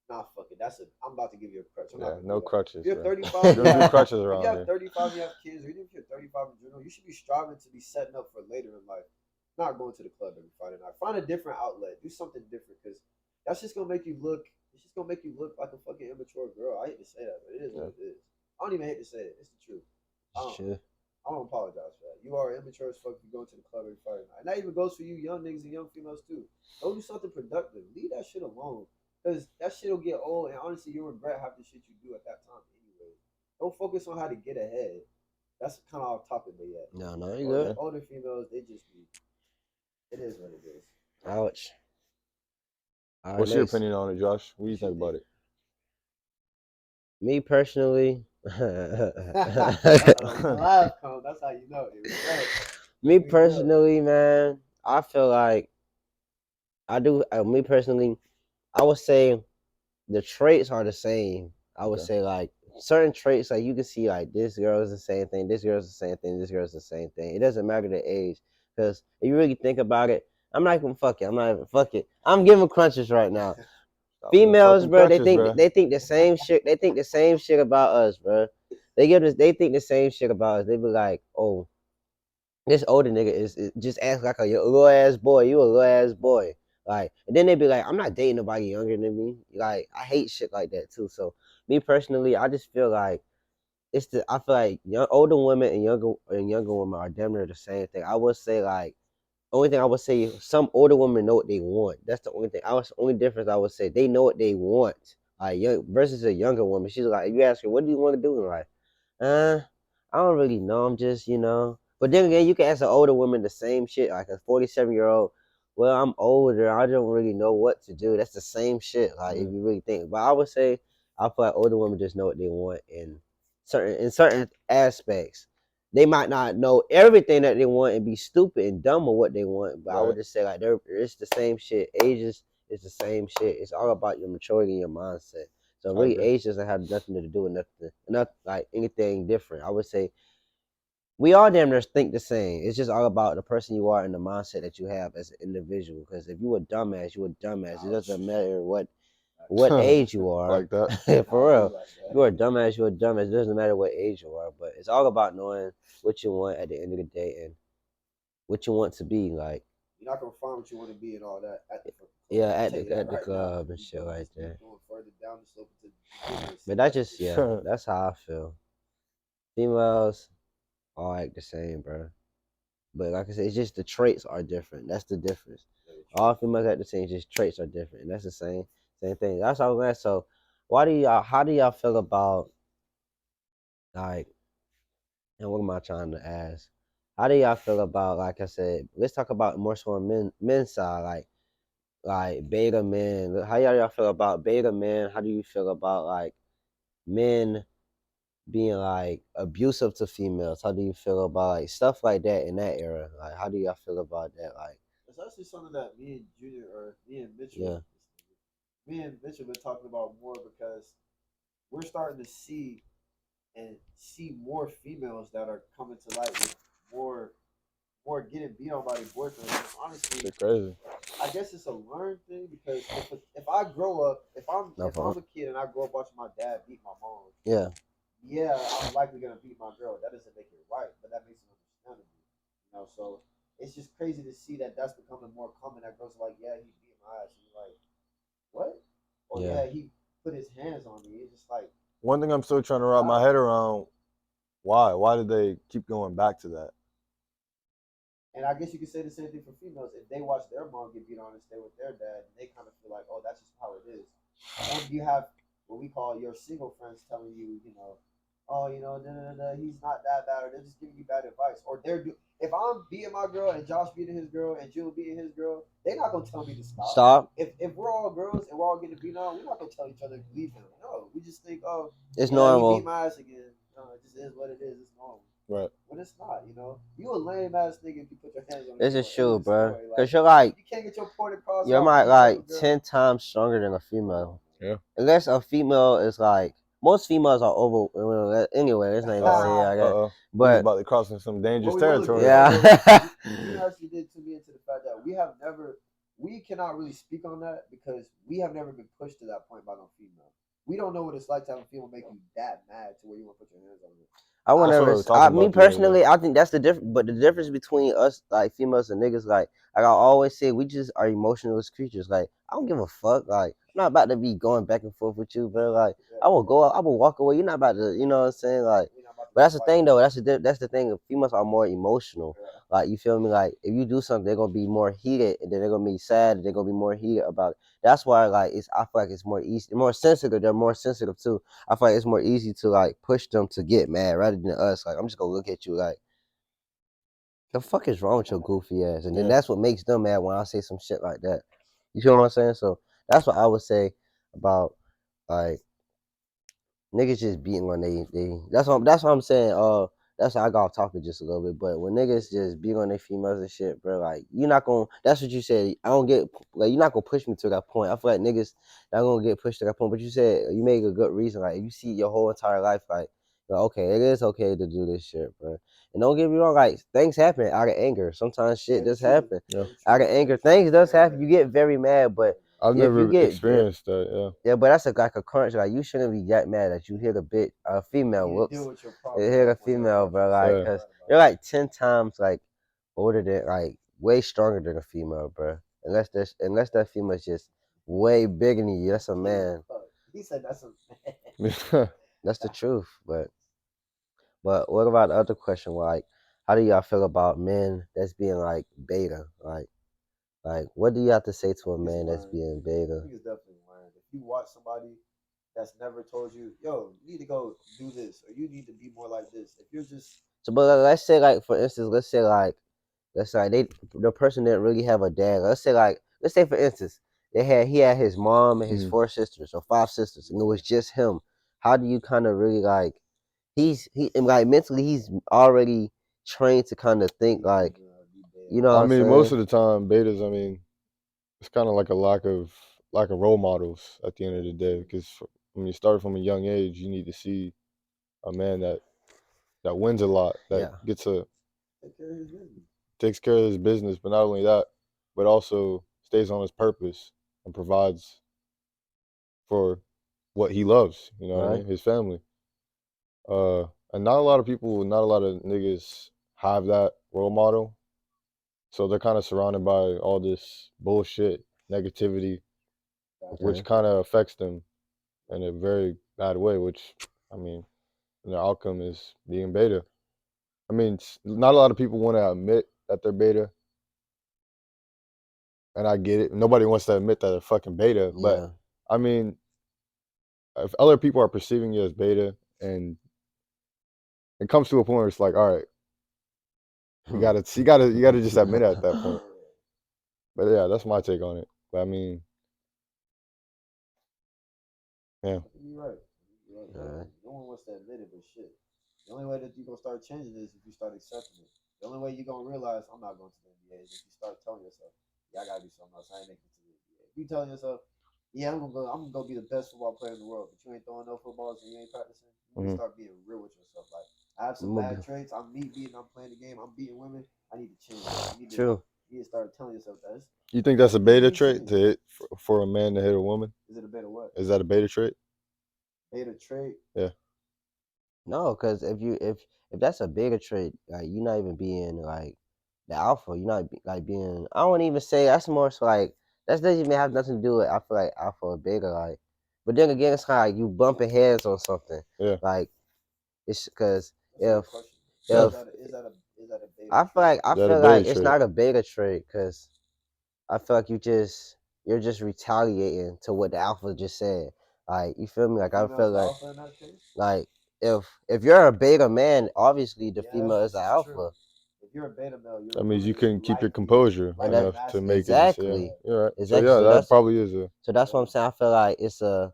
S2: nah, fuck it. I'm about to give you a crutch. I'm not gonna
S3: No
S2: do that.
S3: crutches.
S2: If you're
S3: bro.
S2: 35,
S3: Don't do crutches
S2: if
S3: around
S2: you have
S3: here.
S2: 35, you have kids, or even if you're 35 in general, you should be striving to be setting up for later in life. Not going to the club every Friday night. Find a different outlet. Do something different because that's just gonna make you look. It's just gonna make you look like a fucking immature girl. I hate to say that, but it is what it is. I don't even hate to say it. It's the truth. I don't apologize for that. You are immature as fuck if you go to the club every Friday night. And that even goes for you young niggas and young females too. Go do something productive. Leave that shit alone. Because that shit will get old and honestly you'll regret half the shit you do at that time anyway. Don't focus on how to get ahead. That's kind of off topic, but yeah.
S1: No, you good.
S2: Older females, they just be. It is what it is.
S1: Ouch.
S3: What's your opinion on it, Josh? What do you think about it?
S1: Me personally,
S2: That's how you know it.
S1: Me personally, man, I feel like I do. Me personally, I would say the traits are the same. I would say like certain traits, like you can see like this girl is the same thing, this girl's the same thing, this girl's the same thing. It doesn't matter the age, because if you really think about it, I'm not even fuck it. I'm not even fuck it. I'm giving crunches right now. Females, bro, they think the same shit. They think the same shit about us, bro. They think the same shit about us. They be like, oh, this older nigga is just act like a little ass boy. You a little ass boy. Like, and then they be like, I'm not dating nobody younger than me. Like, I hate shit like that too. So, me personally, I just feel like I feel like older women and younger women are damn near the same thing. I would say like only thing I would say, some older women know what they want. That's the only thing. Only difference I would say. They know what they want. Like young versus a younger woman. She's like, you ask her, what do you want to do in life? I don't really know. I'm just, But then again, you can ask an older woman the same shit, like a 47-year-old. Well, I'm older. I don't really know what to do. That's the same shit. Like if you really think. But I would say, I feel like older women just know what they want in certain aspects. They might not know everything that they want and be stupid and dumb with what they want. But I would just say like it's the same shit. Ages is the same shit. It's all about your maturity and your mindset. So really, age doesn't have nothing to do with nothing, like anything different. I would say we all damn near think the same. It's just all about the person you are and the mindset that you have as an individual. Because if you a dumbass, you a dumbass. It doesn't matter what age you are.
S3: Like that.
S1: For real, if you're a dumbass, you're a dumbass. It doesn't matter what age you are. But it's all about knowing what you want at the end of the day and what you want to be like.
S2: You're not gonna find what you want to be and all that at the fucking club.
S1: Yeah,
S2: I'll
S1: at
S2: tell you
S1: the
S2: that
S1: at the
S2: right now.
S1: club and
S2: You
S1: shit
S2: go
S1: like
S2: just
S1: that.
S2: keep going further down the slope into ridiculous.
S1: But that's just
S3: Sure.
S1: that's how I feel. Females all act the same, bro. But like I said, it's just the traits are different. That's the difference. All females act the same, just traits are different. And that's the same thing. That's all I'm asking. So how do y'all feel about like and what am I trying to ask? How do y'all feel about like I said, let's talk about more so on men's side, like beta men. How y'all feel about beta men? How do you feel about like men being like abusive to females? How do you feel about like stuff like that in that era? Like how do y'all feel about that? Like
S2: It's actually something that me and Junior or me and
S1: yeah,
S2: Mitchell been talking about more because we're starting to see more females that are coming to light with more getting beat on by their boyfriends. And honestly,
S3: Shit crazy.
S2: I guess it's a learned thing because if I grow up,
S1: no
S2: if I'm a kid and I grow up watching my dad beat my mom,
S1: yeah,
S2: yeah, I'm likely gonna beat my girl. That doesn't make it right, but that makes it understandable. So it's just crazy to see that that's becoming more common. That girls are like, yeah, he beat my ass, and you're like, what? Or
S1: yeah.
S2: yeah, he put his hands on me. It's just like,
S3: One thing I'm still trying to wrap my
S2: wow.
S3: head around, why? Why did they keep going back to that?
S2: And I guess you could say the same thing for females. If they watch their mom get beat on and stay with their dad, they kind of feel like, oh, that's just how it is. And you have what we call your single friends telling you, oh, he's not that bad, or they're just giving you bad advice, or if I'm beating my girl and Josh beating his girl and June beating his girl, they're not gonna tell me to stop.
S1: Stop.
S2: If we're all girls and we're all getting beat on, we're not gonna tell each other to leave him. No, we just think, oh,
S1: It's
S2: yeah,
S1: normal.
S2: he beat my ass again. It just is what it is. It's normal.
S3: Right.
S2: When it's not, you a lame ass nigga if you put your hands on a
S1: This
S2: girl.
S1: is true,
S2: End of
S1: bro.
S2: story.
S1: Cause you're like
S2: You can't get your point across.
S1: you're
S2: I'll
S1: my
S2: beat up a
S1: like
S2: girl.
S1: 10 times stronger than a female.
S3: Yeah.
S1: Unless a female is like most females are over. Well, anyway, let's not even say I got.
S3: Uh-oh. We was
S1: But
S3: about to cross into some dangerous
S2: What we will
S3: territory.
S2: agree on, though,
S1: yeah,
S2: you actually did to me into the fact that we cannot really speak on that because we have never been pushed to that point by no female. We don't know what it's like to have a female make you that mad to where you want to put your hands on it.
S1: I would
S3: That's what I
S1: never.
S3: was talking
S1: Me
S3: about the other day.
S1: personally, I think that's the difference. But the difference between us, like females and niggas, like I always say, we just are emotionless creatures. Like I don't give a fuck. Like I'm not about to be going back and forth with you, bro. Like I will go. I will walk away. You're not about to. You know what I'm saying? Like,
S2: We're not about to
S1: but that's the
S2: fight.
S1: thing though. That's the thing. Females are more emotional.
S2: Yeah.
S1: Like you feel me? Like if you do something, they're gonna be more heated, and then they're gonna be sad. And they're gonna be more heated about it. That's why like I feel like it's more easy, more sensitive. They're more sensitive too. I feel like it's more easy to like push them to get mad rather than us. Like I'm just gonna look at you like, the fuck is wrong with your goofy ass? And then
S3: Yeah.
S1: that's what makes them mad when I say some shit like that. You feel what I'm saying? So that's what I would say about like niggas just beating when they that's what I'm saying. That's why I got off topic just a little bit. But when niggas just beat on their females and shit, bro, like you're not gonna. That's what you said. I don't get like you're not gonna push me to that point. I feel like niggas not gonna get pushed to that point. But you said you made a good reason. Like if you see your whole entire life, like okay, it is okay to do this shit, bro. And don't get me wrong, like things happen out of anger. Sometimes shit does happen
S3: Yeah.
S1: out of anger. Things does happen. You get very mad, but
S3: I've
S1: if you
S3: never
S1: get
S3: experienced that. Yeah.
S1: yeah, but that's like a current. Like you shouldn't be that mad that you hit a bit a female.
S2: You need to
S1: Whoops,
S2: deal with your problem.
S1: hit a female, bro. Like,
S3: Yeah.
S1: cause you're like 10 times like older than like way stronger than a female, bro. Unless that female's just way bigger than you. That's a man.
S2: He said that's a
S1: That's the truth. But what about the other question? Like, how do y'all feel about men that's being like beta? Like what do you have to say to a man that's being
S2: I
S1: beta?
S2: think it's definitely learned. If you watch somebody that's never told you, yo, you need to go do this, or you need to be more like this. If you're just
S1: So, but let's say like for instance, let's say like the person didn't really have a dad. Let's say for instance, he had his mom and his
S3: Mhm.
S1: 4 sisters or 5 sisters, and it was just him. How do you kind of really like he and, like mentally he's already trained to kind of think like you know what
S3: I
S1: I'm
S3: mean,
S1: saying?
S3: most of the time, betas. I mean, it's kind of like a lack of role models at the end of the day. Because when you start from a young age, you need to see a man that that wins a lot, that
S1: Yeah.
S3: gets a
S2: Take care of his business.
S3: takes care of his business, but not only that, but also stays on his purpose and provides for what he loves. You know what I
S1: Right.
S3: mean? His family. And not a lot of people, not a lot of niggas have that role model. So they're kind of surrounded by all this bullshit, negativity, which
S1: Okay.
S3: kind of affects them in a very bad way. Which, I mean, the outcome is being beta. I mean, not a lot of people want to admit that they're beta, and I get it. Nobody wants to admit that they're fucking beta, but
S1: Yeah.
S3: I mean, if other people are perceiving you as beta, and it comes to a point where it's like, all right, you gotta just admit it at that point. But yeah, that's my take on it. But I mean, yeah,
S2: You're right. You're right.
S1: Alright.
S2: Definitely. No one wants to admit it, but shit. The only way that you're gonna start changing is if you start accepting it. The only way you're gonna realize I'm not going to the NBA is if you start telling yourself, "Yeah, I gotta do something else. I ain't making it to the NBA." If you telling yourself, "Yeah, I'm gonna go be the best football player in the world," but you ain't throwing no footballs and you ain't practicing, you need to
S3: hmm
S2: start being real with yourself. Like, I have some bad traits. I'm me beating. I'm playing the game. I'm beating women. I need to change.
S1: True.
S2: You need to start telling yourself that.
S3: you think that's a
S2: Everything
S3: beta
S2: needs
S3: trait
S2: change.
S3: to hit for a man to hit a woman?
S2: Is it a better what?
S3: Is that a beta trait?
S2: Beta trait?
S3: Yeah.
S1: No, because if that's a bigger trait, like you're not even being like the alpha. You're not like being. I wouldn't even say that's more so like that doesn't even have nothing to do with. I feel like alpha or beta, like. But then again, it's kind of like you bumping heads on something.
S3: Yeah.
S1: Like it's because
S2: That's a good question.
S3: Yeah.
S1: if
S2: Is that a beta
S1: I feel
S2: trait?
S1: like I
S3: Is that a
S1: feel like
S3: beta
S1: it's
S3: trait?
S1: not a beta trait because I feel like you're just retaliating to what the alpha just said. Like you feel me?
S2: The
S1: Like I feel
S2: female's the
S1: like
S2: alpha in that case?
S1: like if you're a beta man, obviously the
S2: Yeah,
S1: female is
S2: this
S1: the
S2: is true.
S1: alpha,
S2: If you're a beta male,
S3: That
S2: you're
S3: means you
S2: willing to
S3: can keep your composure
S1: and
S3: enough to make it. Just yeah,
S1: exactly,
S3: you're right. So
S1: exactly.
S3: yeah, that probably is a.
S1: So that's what I'm saying. I feel like it's a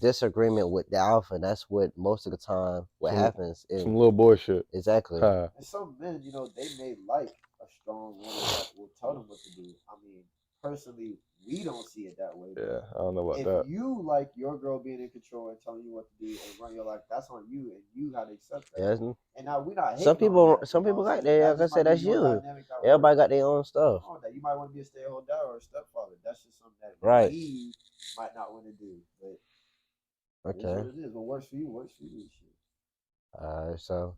S1: disagreement with the alpha, and that's what most of the time what
S3: Some
S1: happens.
S3: some little boy shit.
S1: Exactly.
S3: Ha.
S2: And some men, they may like a strong woman that will tell them what to do. I mean, personally, we don't see it that way,
S3: Yeah,
S2: but
S3: I don't know about
S2: if
S3: that.
S2: you like your girl being in control and telling you what to do and run your life, that's on you, and you gotta accept that.
S1: Yeah.
S2: And now we're not
S1: Some
S2: hating on
S1: people
S2: that,
S1: some people like
S2: saying?
S1: that.
S2: That
S1: Like I
S2: just
S1: said,
S2: might be
S1: that's
S2: your
S1: you.
S2: dynamic that
S1: Everybody got
S2: works.
S1: their own stuff.
S2: Oh, that you might want to be a stay-at-home dad or a stepfather. That's just something that
S1: Right.
S2: he might not want to do, but it is
S1: Okay.
S2: what it is. What works for you works for you. Shit.
S1: Alright. So,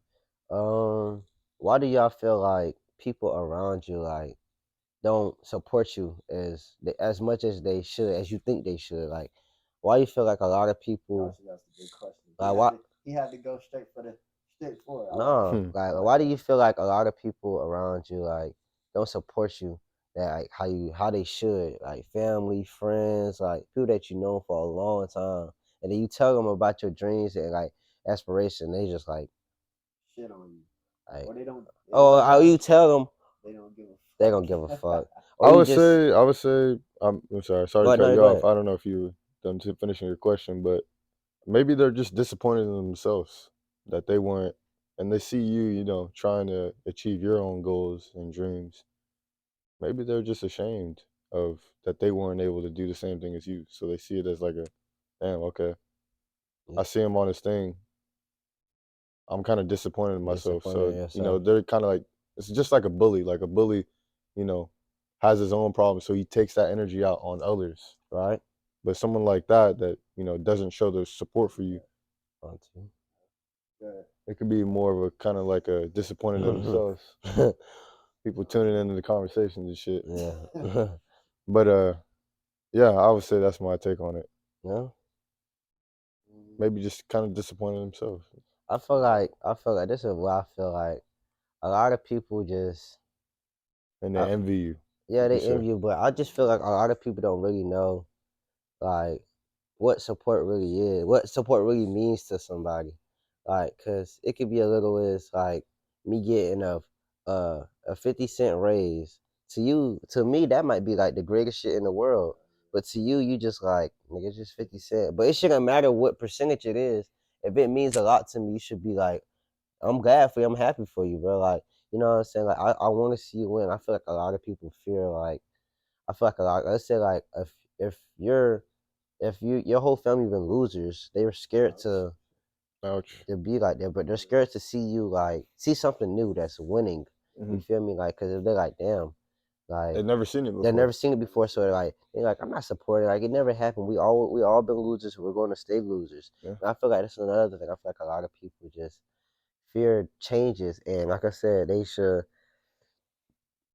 S1: why do y'all feel like people around you like don't support you as much as they should, as you think they should? Like, why you feel like a lot of people
S2: Gosh, that's a good question.
S1: like why?
S2: He had to go straight for it. I like
S1: No,
S3: Hmm.
S1: like
S2: I like
S1: why do
S2: that.
S1: you feel like a lot of people around you like don't support you that like how they should, like family, friends, like people that you know for a long time, and then you tell them about your dreams and like aspiration, they just
S2: Shit on you,
S1: like
S2: or they don't.
S1: oh how you tell them
S2: They don't give
S1: they
S2: a
S1: gonna give a
S2: fuck.
S1: fuck, or you just
S3: I would say, I'm sorry, sorry
S1: go
S3: to
S1: ahead,
S3: cut
S1: no
S3: you
S1: go
S3: off.
S1: ahead.
S3: I don't know if you were done to finishing your question, but maybe they're just disappointed in themselves that they weren't, and they see you, trying to achieve your own goals and dreams. Maybe they're just ashamed of that they weren't able to do the same thing as you. So they see it as like a, damn, okay,
S1: Yeah,
S3: I see him on his thing. I'm kind of disappointed in myself.
S1: disappointed
S3: So,
S1: in yourself,
S3: they're kind of like, it's just like a bully. Like a bully, you know, has his own problems. So he takes that energy out on others.
S1: right?
S3: But someone like that, doesn't show the support for you,
S1: One, two.
S2: Good.
S3: it could be more of a kind of like a disappointed in themselves. People tuning into the conversations and shit.
S1: Yeah.
S3: But yeah, I would say that's my take on it.
S1: Yeah.
S3: Maybe just kind of disappointed in themselves.
S1: I feel like this is what I feel like. A lot of people just
S3: And they
S1: I,
S3: envy you,
S1: yeah,
S3: like you
S1: they
S3: said.
S1: envy you, but I just feel like a lot of people don't really know like what support really is, what support really means to somebody. Like, cause it could be a little as like me getting a 50 cent raise. To you, to me, that might be like the greatest shit in the world. But to you, you just like, nigga, it's just 50 cent. But it shouldn't matter what percentage it is. If it means a lot to me, you should be like, I'm glad for you. I'm happy for you, bro. Like, you know what I'm saying? Like, I want to see you win. I feel like a lot of people fear like, I feel like a lot. Let's say like if you're if your whole family been losers, they were scared to
S3: Ouch.
S1: to be like that, but they're scared to see you see something new that's winning. You feel me? Like, cause if they're like, damn, like
S3: They've never seen it
S1: they've
S3: before.
S1: never seen it before, so they're like, I'm not supporting. Like, it never happened. We all been losers. We're going to stay losers.
S3: Yeah.
S1: And I feel like that's another thing. I feel like a lot of people just fear changes, and like I said, they should.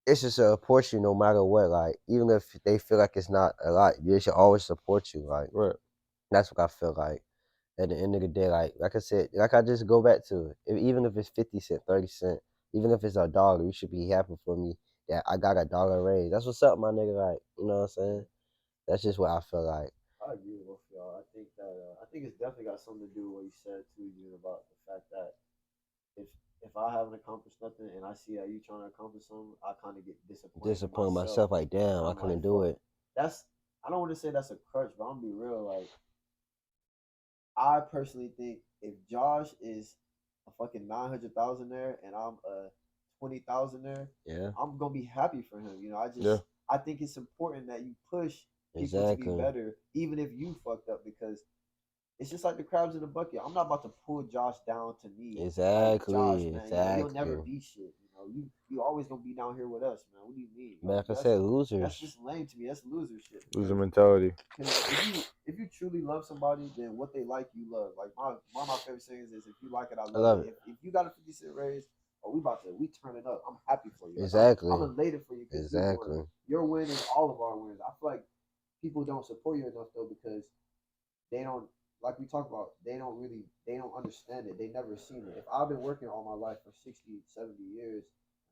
S1: It's just support you no matter what. Like, even if they feel like it's not a lot, they should always support you. Like,
S3: Right.
S1: that's what I feel like. At the end of the day, like I said, like I just go back to it. Even if it's 50 cent, 30 cent, even if it's $1, you should be happy for me that I got $1 raise. That's what's up, my nigga. Like, you know what I'm saying? That's just what I feel like.
S2: I agree with both of y'all. I think that I think it's definitely got something to do with what you said too, June, about the fact that if if I haven't accomplished nothing and I see that you trying to accomplish something, I kind of get disappointed in
S1: Disappointing
S2: myself,
S1: myself, like, damn,
S2: and
S1: I
S2: I'm like,
S1: couldn't do
S2: fuck.
S1: it.
S2: That's I don't want to say that's a crutch, but I'm gonna be real. Like, I personally think if Josh is a fucking 900,000 there and I'm a 20,000 there,
S1: Yeah,
S2: I'm gonna be happy for him. You know,
S3: Yeah.
S2: I think it's important that you push people to be
S1: exactly,
S2: better, even if you fucked up, because it's just like the crabs in the bucket. I'm not about to pull Josh down to me like Josh,
S1: exactly,
S2: man. You know, you'll never
S1: exactly.
S2: be shit. You know, you always gonna be down here with us, man. What do you mean?
S1: But
S2: Like
S1: like I said, losers.
S2: that's just lame to me. That's loser shit.
S3: Loser mentality.
S2: Because if you truly love somebody, then what they like, you love. Like one of my favorite sayings is, "If you like it, I
S1: I
S2: love
S1: love
S2: it."
S1: it.
S2: If you got a 50 cent raise, or we turn it up. I'm happy for you. Like I'm
S1: Exactly,
S2: elated for you because you won.
S1: exactly,
S2: Your win is all of our wins. I feel like people don't support you enough though because they don't like we talk about they don't understand it. They never seen it. If I've been working all my life for 60, 70 years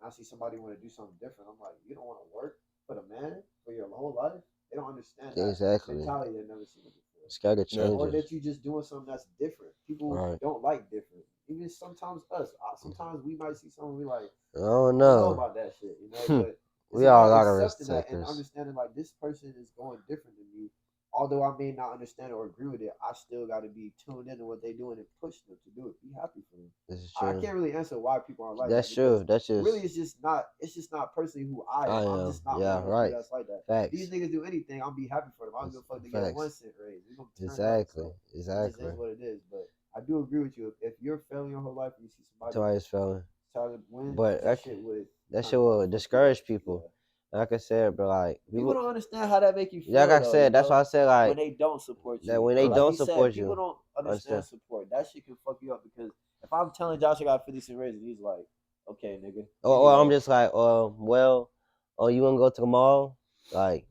S2: and I see somebody want to do something different, I'm like, you don't want to work for the man for your whole life? They don't understand that
S1: exactly.
S2: mentality. They've never seen it before.
S1: Just gotta
S3: Yeah.
S2: Or
S1: changes.
S2: that you just doing something that's different. People
S1: Right.
S2: don't like different. Even sometimes us. Sometimes we might see something we like,
S1: I don't
S2: I don't know
S1: know.
S2: about that shit, you know. But it's
S1: We are a
S2: about
S1: lot of
S2: accepting
S1: risk
S2: that and
S1: takers.
S2: understanding like this person is going different than me. Although I may not understand it or agree with it, I still got to be tuned into what they're doing and push them to do it. Be happy for them.
S1: This is
S2: I
S1: true.
S2: can't really answer why people aren't like that
S1: That's
S2: because
S1: true. That's
S2: really
S1: just
S2: it's just not personally who I
S1: I
S2: am. I'm
S1: am.
S2: just not one
S1: Yeah,
S2: of those people
S1: right.
S2: that's like that. These
S1: Facts.
S2: niggas do anything, I'll be happy for them. I don't give a fuck to get a
S1: Facts.
S2: 1 cent raise. We're gonna turn up.
S1: Exactly.
S2: So it just
S1: Exactly.
S2: is what it is. But I do agree with you. If you're failing your whole life and you see somebody
S1: Somebody's feeling.
S2: try to win,
S1: But
S2: that
S1: that
S2: kind
S1: shit
S2: of
S1: will
S2: fuck you up.
S1: discourage
S2: Yeah.
S1: people. Like I said, bro, like
S2: People
S1: people
S2: don't understand how that make you
S1: like
S2: feel
S1: I
S2: though, you
S1: said, that's why
S2: know,
S1: I said
S2: when
S1: like
S2: they don't support
S1: that
S2: you.
S1: when they
S2: Like
S1: don't
S2: he said,
S1: support
S2: people
S1: you,
S2: don't
S1: understand.
S2: understand support. That shit can fuck you up because if I'm telling Josh I got 50 cent raise and he's like, okay, nigga,
S1: Or I'm
S2: anyway,
S1: just like, well, oh, you wanna go to the mall? Like,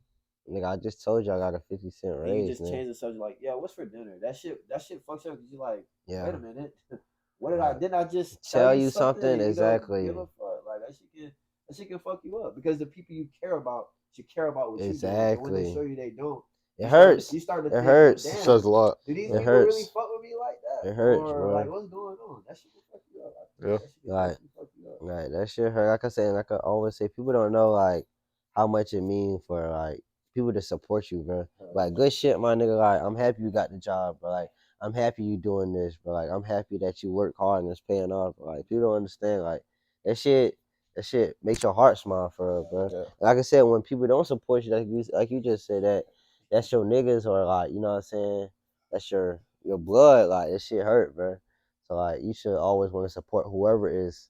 S1: nigga, I just told you I got a 50 cent
S2: and you
S1: raise,
S2: just
S1: man.
S2: change the subject like, yeah, what's for dinner? That shit fucks up because you're like,
S1: Yeah.
S2: wait a minute, what did I
S1: Like,
S2: didn't I just tell
S1: tell
S2: you
S1: you
S2: something
S1: something
S2: and you don't give
S1: exactly.
S2: a fuck? Like that shit can fuck you up because the people you care about should care about what you're doing, and when they show
S1: Exactly.
S2: you they don't,
S1: It hurts.
S2: you start to
S1: It
S2: think, well,
S1: hurts.
S3: It
S2: damn,
S3: says a lot.
S2: do these
S1: It
S2: people really
S1: hurts.
S2: fuck with me like that,
S1: It hurts,
S2: or like
S1: bro.
S2: what's going on? That shit can fuck you up. I think
S3: Yeah.
S2: that shit can
S1: Like,
S2: definitely fuck you up.
S1: that shit hurt. Like I said, like I always say, people don't know like how much it means for like people to support you, bro. Like, good shit, my nigga. Like, I'm happy you got the job, bro. Like, I'm happy you doing this, bro. Like, I'm happy that you work hard and it's paying off. Bro. Like, people don't understand. Like, that shit, that shit makes your heart smile for real, bro.
S3: Yeah.
S1: Like I said, when people don't support you, like you just said that's your niggas or like, you know what I'm saying? That's your blood. Like, that shit hurt, bro. So like, you should always want to support whoever is.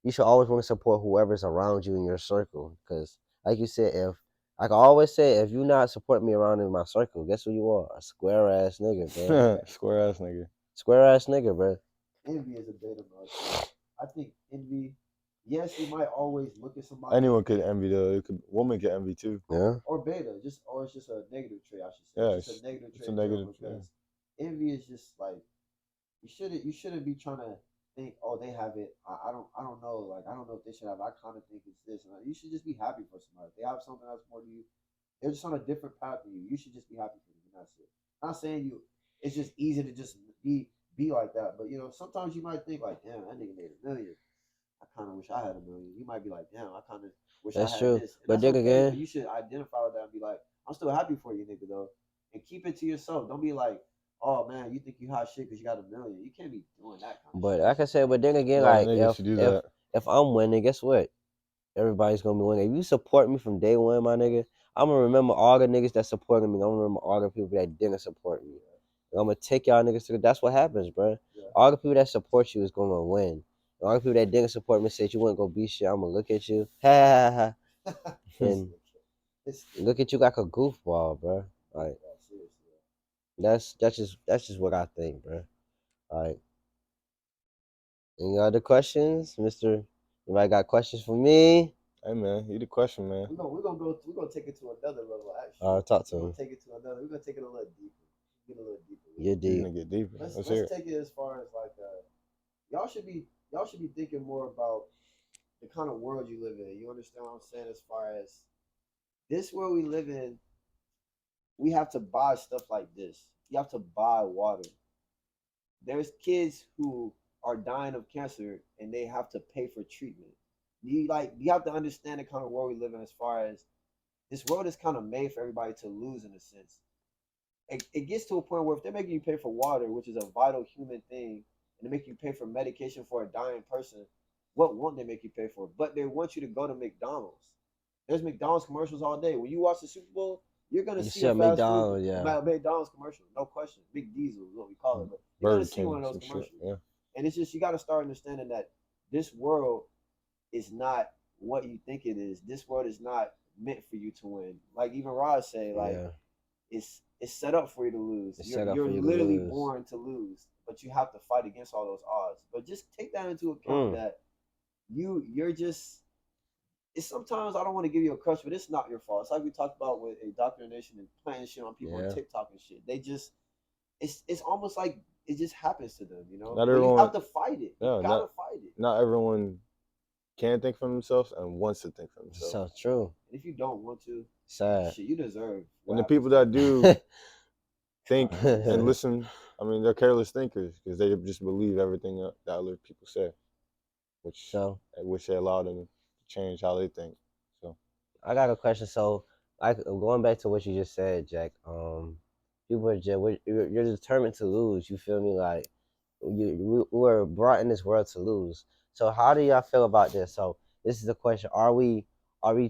S1: You should always want to support whoever's around you in your circle, because like you said, if like I always say, if you not support me around in my circle, guess who you are? A square ass nigga, bro.
S3: Square ass nigga.
S1: Square ass nigga, bro.
S2: Envy is a bit of I think envy. Yes, you might always look at somebody
S3: Anyone could envy though. It could woman get envy too.
S1: Yeah.
S2: or beta, or it's just a negative trait. I should say,
S3: Yeah,
S2: it's just a negative
S3: it's a
S2: trait in general
S3: negative.
S2: because envy is just like you shouldn't be trying to think, oh, they have it. I don't know. Like I don't know if they should have. I kind of think it's this. And you should just be happy for somebody. If they have something that's more to you. They're just on a different path than you. You should just be happy for them. And that's it. I'm not saying you. It's just easy to just be like that. But you know, sometimes you might think like, damn, that nigga made $1 million. I kind of wish I had $1 million. You might be like, damn, I kind of wish I
S1: That's
S2: had
S1: true.
S2: this. And
S1: But
S2: that's
S1: then
S2: okay. But
S1: again,
S2: you should identify with that and be like, I'm still happy for you, nigga, though. And keep it to yourself. Don't be like, oh man, you think you hot shit because you got $1 million. You can't be doing that kind of
S1: but
S2: shit.
S1: like
S2: That's
S1: I
S2: just
S1: said, but
S2: lame.
S1: then
S3: A
S1: again,
S3: lot of
S1: like
S3: niggas should do
S1: if
S3: that.
S1: if I'm winning, guess what? Everybody's gonna be winning. If you support me from day one, my nigga, I'm gonna remember all the niggas that supported me. I'm gonna remember all the people that didn't support me. I'm gonna take y'all niggas to. That's what happens, bro.
S2: Yeah.
S1: All the people that support you is gonna win. All the people that didn't support me said you wouldn't go be shit. I'm gonna look at you, ha ha ha, and look at you like a goofball, bro. Like that's just what I think, bro. Like, any other questions, Mister? Anybody got questions for me?
S3: Hey man, you the question, man.
S2: We're gonna take it to another level. Actually,
S1: Talk to
S2: we're
S1: me.
S2: gonna take it to another. We're gonna take it a little deeper. Get a little deeper.
S1: You're
S3: You're
S1: deep.
S3: gonna get deeper.
S2: Let's
S3: hear it.
S2: take it as far as like y'all should be thinking more about the kind of world you live in. You understand what I'm saying? As far as this world we live in, we have to buy stuff like this. You have to buy water. There's kids who are dying of cancer and they have to pay for treatment. You have to understand the kind of world we live in as far as this world is kind of made for everybody to lose in a sense. It gets to a point where if they're making you pay for water, which is a vital human thing, and they make you pay for medication for a dying person, what won't they make you pay for? But they want you to go to McDonald's. There's McDonald's commercials all day. When you watch the Super Bowl, you're gonna
S1: You
S2: see
S1: see
S2: a
S1: a
S2: fast
S1: McDonald's,
S2: food
S1: yeah.
S2: McDonald's commercial, no question. Big Diesel is what we call it, but you're
S3: Burger
S2: gonna see
S3: King,
S2: one of those
S3: some shit.
S2: commercials.
S3: Yeah.
S2: And it's just you got to start understanding that this world is not what you think it is. This world is not meant for you to win. Like even Rod say, like
S1: Yeah.
S2: it's set up for you to lose.
S1: It's
S2: You're
S1: set up
S2: you're
S1: for you to
S2: literally
S1: lose.
S2: born to lose, but you have to fight against all those odds. But just take that into account
S1: Mm.
S2: that you're just. It's sometimes I don't want to give you a crush, but it's not your fault. It's like we talked about with indoctrination and playing shit on people on
S1: Yeah.
S2: TikTok and shit. They just it's almost like it just happens to them, you know.
S3: Not
S2: But you
S3: everyone-
S2: have to fight it. You
S3: Yeah,
S2: gotta fight it.
S3: Not everyone can think for themselves and wants to think for themselves.
S1: So true.
S2: And if you don't want to,
S1: Sad.
S2: shit, you deserve.
S3: And the people that do think and
S1: And
S3: listen, I mean, they're careless thinkers because they just believe everything that other people say, which they allow them to change how they think. So
S1: I got a question. So, going back to what you just said, Jack. People are just you're determined to lose. You feel me? Like we were brought in this world to lose. So how do y'all feel about this? So this is the question: are we dying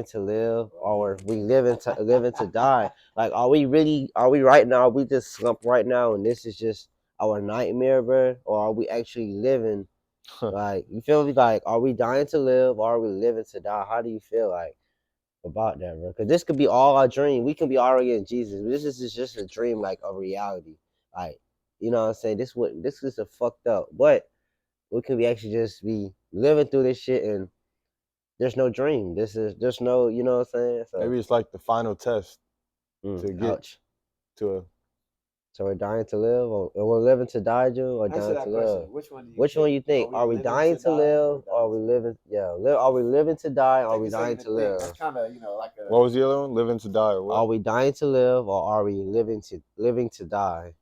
S1: to live, or are we living to die? Like, are we right now? Are we just slumped right now, and this is just our nightmare, bro? Or are we actually living? Like, you feel me? Like, are we dying to live, or are we living to die? How do you feel like about that, bro? Because this could be all our dream. We can be already in Jesus. This is just a dream, like a reality. Like, you know what I'm saying? This is a fucked up. But we can be actually just be living through this shit, and there's no dream. There's no, you know what I'm saying? So
S3: maybe it's like the final test to get
S1: ouch.
S3: to a.
S1: So we're dying to live, or we're living to die, Joe, or
S2: answer
S1: dying
S2: that
S1: to
S2: question.
S1: live?
S2: Which one do you?
S1: Which one you think? Are we
S2: living
S1: dying to
S2: die
S1: live, or are we living? Yeah, are we living to die, or are we
S2: Take a second
S1: dying to live?
S2: It's kind of like a.
S3: What was the other one? Living to die or what?
S1: Are we dying to live, or are we living to die?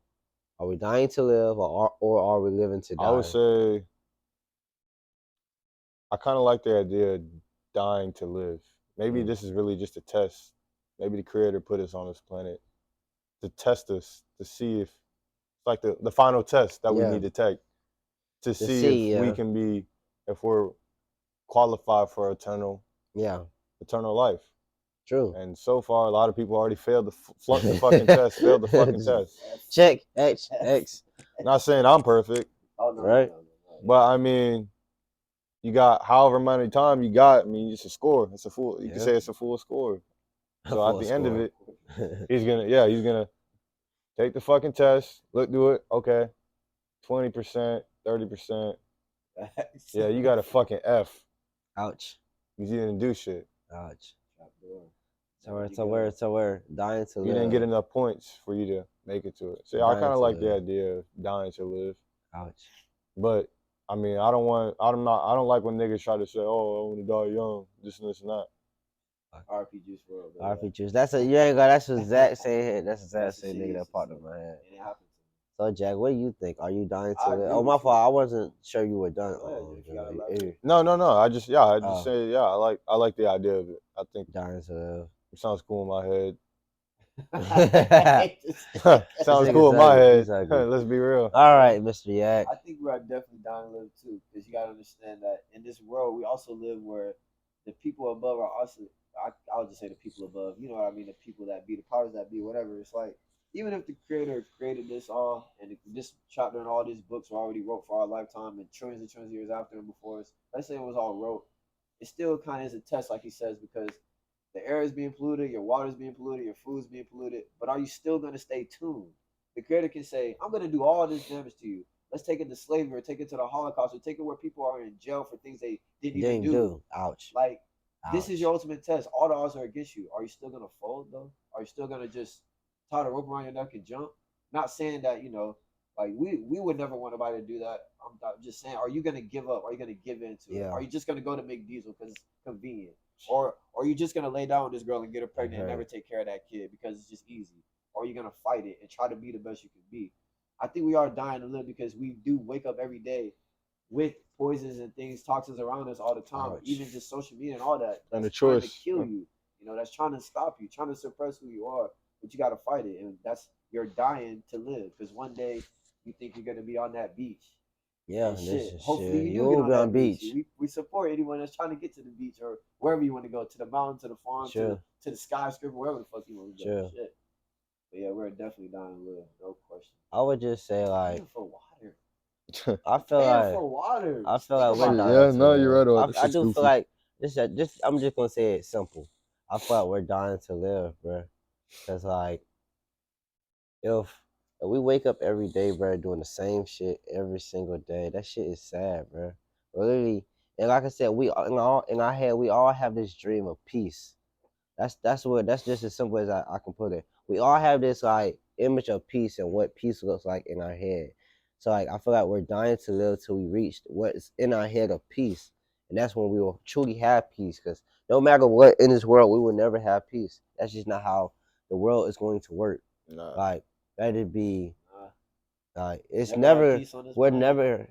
S1: Are we dying to live, or are we living to die?
S3: I would say I kind of like the idea of dying to live. Maybe this is really just a test. Maybe the creator put us on this planet to test us, to see if it's like the final test that we need to take to see if we can be, if we're qualified for eternal life.
S1: True.
S3: And so far, a lot of people already failed flunked the fucking test, failed the fucking test.
S1: Check X.
S3: Not saying I'm perfect,
S1: right?
S3: But I mean, you got however many time you got. I mean, it's a score. It's a full. You can say it's a full score. So at the end of it, he's gonna take the fucking test, look through it. Okay, 20%, 30%. Yeah, you got a fucking F.
S1: Ouch.
S3: Because you didn't do shit.
S1: Ouch. So we're dying to live.
S3: You didn't get enough points for you to make it to it. So yeah, I kind of like the idea of dying to live.
S1: Ouch.
S3: But I mean, I don't like when niggas try to say, "Oh, I want to die young," this and that.
S2: RP Juice World.
S1: RP Juice. That's a you ain't got. That's what Zach saying. That's Zach saying. Nigga, that popped in my head.
S2: And it happened.
S1: So Jack, what do you think? Are you dying to live? Oh, my fault. I wasn't sure you were done.
S3: No. I just say I like the idea of it. I think
S1: dying to live.
S3: It sounds cool in my head. Sounds cool in my head. Let's be real.
S1: All right, Mr. Yak.
S2: I think we are definitely dying to live too, because you gotta understand that in this world we also live where the people above are also. I'll just say the people above. You know what I mean? The people that be, the powers that be, whatever. It's like even if the creator created this all and this chapter and all these books were already wrote for our lifetime and trillions of years after and before us, let's say it was all wrote, it still kind of is a test, like he says, because the air is being polluted, your water is being polluted, your food is being polluted. But are you still going to stay tuned? The creator can say, I'm going to do all this damage to you. Let's take it to slavery, or take it to the Holocaust, or take it where people are in jail for things they didn't even
S1: Didn't
S2: do.
S1: do. Ouch.
S2: Like, this is
S1: Ouch.
S2: your ultimate test. All the odds are against you. Are you still going to fold, though? Are you still going to just tie the rope around your neck and jump? Not saying that, like we would never want nobody to do that. I'm just saying, are you going to give up? Are you going to give in to it?
S1: Yeah.
S2: Are you just going to go to make diesel because it's convenient? Or are you just gonna lay down with this girl and get her pregnant and never take care of that kid because it's just easy? Or are you gonna fight it and try to be the best you can be? I think we are dying to live because we do wake up every day with poisons and things, toxins around us all the time.
S1: Ouch.
S2: Even just social media and all that.
S3: And
S2: That's
S3: the
S2: trying to
S3: choice.
S2: kill you. That's trying to stop you, trying to suppress who you are. But you gotta fight it, and you're dying to live because one day you think you're gonna be on that beach.
S1: Yeah,
S2: And
S1: this
S2: shit.
S1: is
S2: Hopefully
S1: shit.
S2: you do
S1: You
S2: get
S1: will
S2: on
S1: be on
S2: that beach.
S1: beach.
S2: We support anyone that's trying to get to the beach or wherever you want to go, to the mountain, to the farm,
S1: Sure.
S2: to the skyscraper, wherever the fuck you want to go.
S1: Sure.
S2: Shit. But yeah, we're definitely dying to live, no question.
S1: I would just say like
S2: Paying for water.
S1: I feel
S2: Paying
S1: like
S2: for water.
S1: I feel
S2: Think
S1: like we're
S2: about
S3: Shit,
S2: that.
S3: yeah,
S1: dying to
S3: no, you're right
S1: live.
S3: about that.
S1: I
S3: Shit's
S1: do feel
S3: goofy.
S1: like just I'm just gonna say it simple. I feel like we're dying to live, bro. Cause like if we wake up every day, bro, doing the same shit every single day, that shit is sad, bro. Really, and like I said, we in our head, we all have this dream of peace. That's just as simple as I can put it. We all have this like image of peace and what peace looks like in our head. So like I feel like we're dying to live till we reach what's in our head of peace, and that's when we will truly have peace. Because no matter what in this world, we will never have peace. That's just not how the world is going to work.
S3: Nah.
S1: Like that'd be like it's
S2: Never had
S1: never.
S2: peace on this
S1: We're
S2: planet.
S1: never.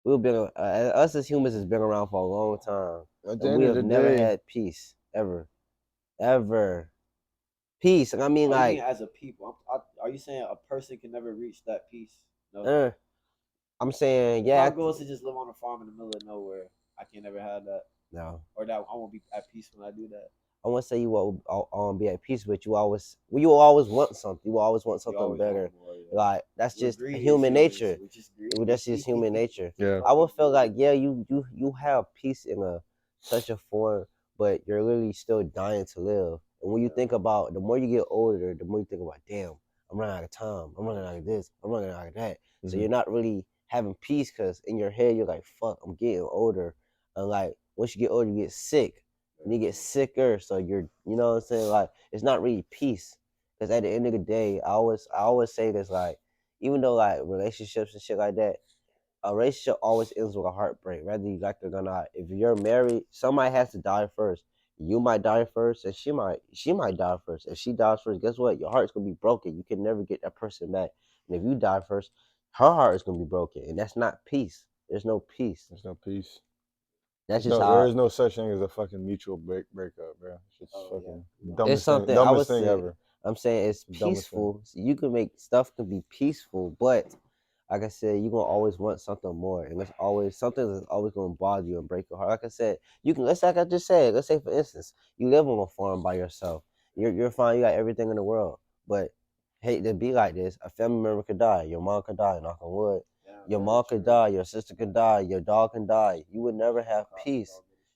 S1: We've been us as humans has been around for a long time,
S3: At the
S1: and
S3: end
S1: we
S3: of
S1: have
S3: the
S1: never
S3: day,
S1: had peace ever. Peace. And I mean,
S2: What do you mean
S1: like,
S2: as a people? Are you saying a person can never reach that peace? No.
S1: uh, I'm saying,
S2: If my
S1: yeah,
S2: goal is to just live on a farm in the middle of nowhere, I can never have that.
S1: no.
S2: Or that I won't be at peace when I do that.
S1: I want to say you will be at peace, but you will always want something. You will always want
S2: You
S1: something
S2: always
S1: better.
S2: want more. Yeah.
S1: Like that's
S2: We're
S1: just
S2: greedy as
S1: human
S2: humans.
S1: nature.
S2: We're just
S1: That's
S2: greedy.
S1: just human nature.
S3: yeah.
S1: I would feel like, yeah, you have peace in such a form, but you're literally still dying to live. And when you think about, the more you get older, the more you think about, damn, I'm running out of time. I'm running out of this. I'm running out of that. So you're not really having peace because in your head you're like, fuck, I'm getting older. And like once you get older, you get sick and you get sicker. So you know what I'm saying? Like it's not really peace. Because at the end of the day, I always say this, like, even though like relationships and shit like that, a relationship always ends with a heartbreak, whether you like it or not. If you're married, somebody has to die first. You might die first, and she might die first. If she dies first, guess what? Your heart's gonna be broken. You can never get that person back. And if you die first, her heart is gonna be broken, and that's not peace. There's no peace.
S3: There's no peace.
S1: That's
S3: There's
S1: just
S3: no, there
S1: how
S3: is no such thing as a fucking mutual breakup, bro. It's just fucking
S1: it's
S3: dumbest thing,
S1: something I would
S3: dumbest thing
S1: say.
S3: ever.
S1: I'm saying it's
S3: Dumbest thing.
S1: peaceful. So you can make stuff can be peaceful, but like I said, you're gonna always want something more, and it's always something that's always gonna bother you and break your heart. Like I said, you can. Let's like I just said. Let's say for instance, you live on a farm by yourself. You're fine. You got everything in the world, but hate to be like this. A family member could die. Your mom could die. Knock on wood. Your mom could die. Your sister could die. Your dog can die. You would never have peace.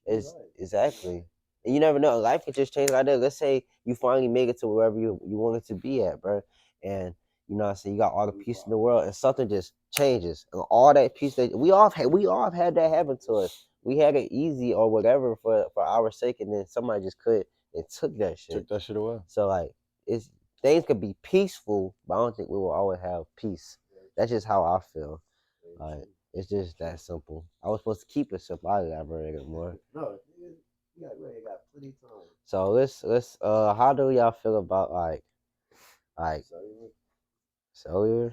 S1: Is exactly. And you never know. Life can just change like that. Let's say you finally make it to wherever you wanted to be at, bro. And you know what I'm saying, you got all the peace in the world and something just changes. And all that peace that we all have had that happen to us. We had it easy or whatever for our sake, and then somebody just could and took that shit.
S3: Took that shit away.
S1: So like it's things could be peaceful, but I don't think we will always have peace. That's just how I feel. Like it's just that simple. I was supposed to keep it simple. I elaborated more.
S2: No, you got plenty of time.
S1: So let's how do y'all feel about like cellular?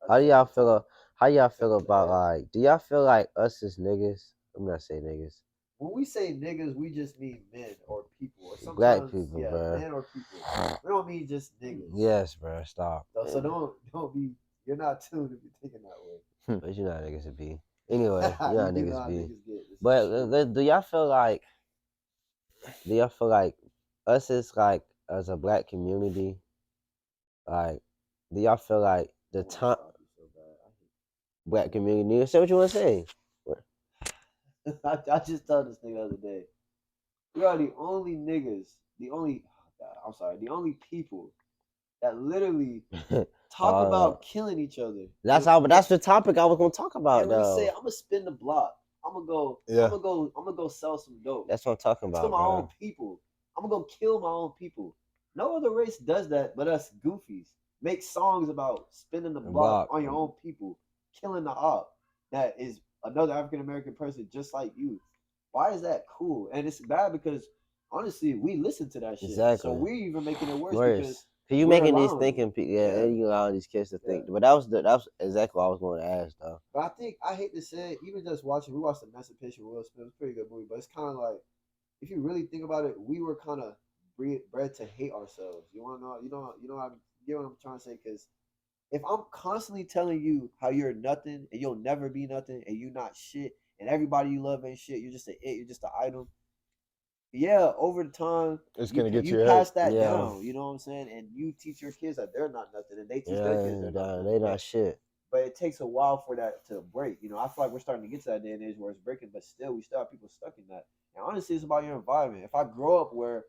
S1: How y'all feel about like do y'all feel like us as niggas? I'm not saying niggas.
S2: When we say niggas, we just mean men or people, or sometimes
S1: Black people,
S2: yeah,
S1: bro.
S2: men or people. We don't mean just niggas.
S1: Yes, bro. Stop.
S2: So don't be. You're not tuned if you're thinking that way.
S1: But you know how niggas would be. Anyway, you know how
S2: You do know
S1: niggas
S2: how
S1: be.
S2: niggas get. This
S1: But
S2: is true.
S1: do y'all feel like us as like as a black community? Like, do y'all feel like the
S2: I wanna
S1: time
S2: stop you so bad.
S1: black community? Say what you want to say.
S2: I just told this nigga the other day. We are the only niggas, the only, I'm sorry, the only people that literally talk
S1: uh,
S2: about killing each other.
S1: that's how. But that's the topic I was gonna talk about,
S2: And we say,
S1: though.
S2: I'm gonna spin the block.
S3: Yeah.
S2: I'm gonna go sell some dope
S1: That's what I'm talking
S2: to
S1: about,
S2: my own
S1: bro.
S2: people. I'm gonna go kill my own people. No other race does that but us goofies. Make songs about spinning the block
S1: Block.
S2: on your own people, killing the op that is another African American person just like you. Why is that cool? And it's bad because honestly, we listen to that shit. So
S1: Exactly.
S2: we're even making it worse because
S1: Worse. Cause you
S2: we're
S1: making these
S2: allowing it.
S1: thinking, yeah,
S2: Yeah.
S1: and you allow these kids to
S2: Yeah.
S1: think. But that was exactly what I was going to ask, though.
S2: But I think I hate to say it, even just watching, we watched the Emancipation of Will Smith. It's a pretty good movie, but it's kind of like if you really think about it, we were kind of bred to hate ourselves. You want to know? You know what I'm trying to say? Because if I'm constantly telling you how you're nothing and you'll never be nothing and you not shit and everybody you love ain't shit, you're just you're just an item. Yeah, over the time
S3: It's
S2: you
S3: gonna get to
S2: you
S3: your head.
S2: pass that
S1: Yeah.
S2: down. You know what I'm saying? And you teach your kids that they're not nothing, and they teach their kids
S1: Yeah,
S2: they're not
S1: they
S2: nothing.
S1: not shit.
S2: But it takes a while for that to break. You know, I feel like we're starting to get to that day and age where it's breaking, but still, we still have people stuck in that. And honestly, it's about your environment. If I grow up where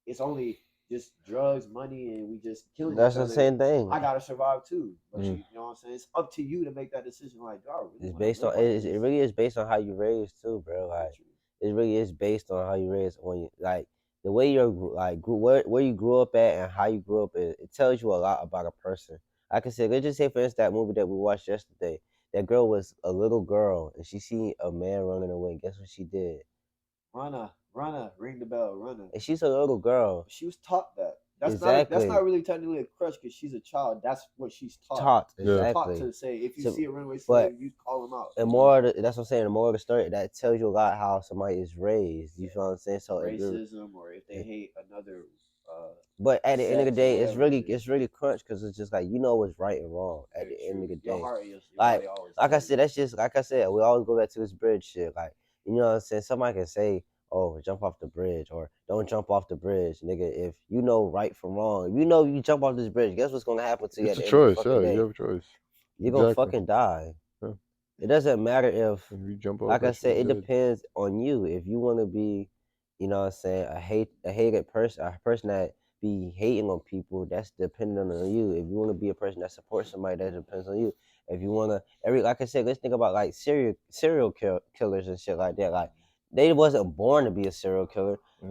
S2: it's only just drugs, money, and we just killing
S1: That's
S2: each
S1: the
S2: other,
S1: same thing.
S2: I gotta survive too. But
S3: Mm.
S2: you know what I'm saying? It's up to you to make that decision. Like, do I really
S1: It's
S2: want to
S1: based
S2: live
S1: on
S2: like
S1: it
S2: this?
S1: really is based on how you raised too, bro.
S2: Very
S1: Like
S2: true.
S1: it really is based on how you raised when you like the way you're where you grew up at and how you grew up. It tells you a lot about a person. Like I said, let's just say for instance that movie that we watched yesterday. That girl was a little girl and she seen a man running away. Guess what she did?
S2: Runner, ring the bell, runner.
S1: And she's a little girl.
S2: She was taught that. That's
S1: Exactly.
S2: not really technically a crush because she's a child. That's what she's taught.
S1: Taught
S2: She's
S3: Yeah.
S2: taught
S1: exactly.
S2: to say if you
S1: So,
S2: see a runaway
S1: but
S2: slave, you call him out.
S1: and more that's what I'm saying. The more of the story that tells you a lot how somebody is raised. You feel what I'm saying? So
S2: Racism or if they hate another
S1: but at the end of the
S2: sex or
S1: day,
S2: whatever it is.
S1: it's really crunch because it's just like you know what's right and wrong at
S2: Very
S1: the end of
S2: true.
S1: the
S2: Your
S1: day.
S2: heart and your
S1: Like
S2: body always
S1: like I
S2: tell
S1: said,
S2: you.
S1: that's just like I said. We always go back to this bridge shit. Like you know what I'm saying? Somebody can say, "Oh, jump off the bridge," or "Don't jump off the bridge, nigga." If you know right from wrong, if you know you jump off this bridge, guess what's gonna happen to you
S3: It's
S1: at
S3: a
S1: the end of the
S3: choice.
S1: fucking
S3: Yeah, you
S1: day?
S3: have a choice.
S1: You're gonna
S3: Exactly.
S1: fucking die.
S3: Yeah.
S1: It doesn't matter if,
S3: If you jump off,
S1: like I
S3: that shit,
S1: said,
S3: you
S1: it
S3: dead.
S1: depends on you. If you want to be, you know what I'm saying, a hated person, a person that be hating on people, that's dependent on you. If you want to be a person that supports somebody, that depends on you. If you want to, like I said, let's think about like killers and shit like that. Like they wasn't born to be a serial killer.
S3: Yeah.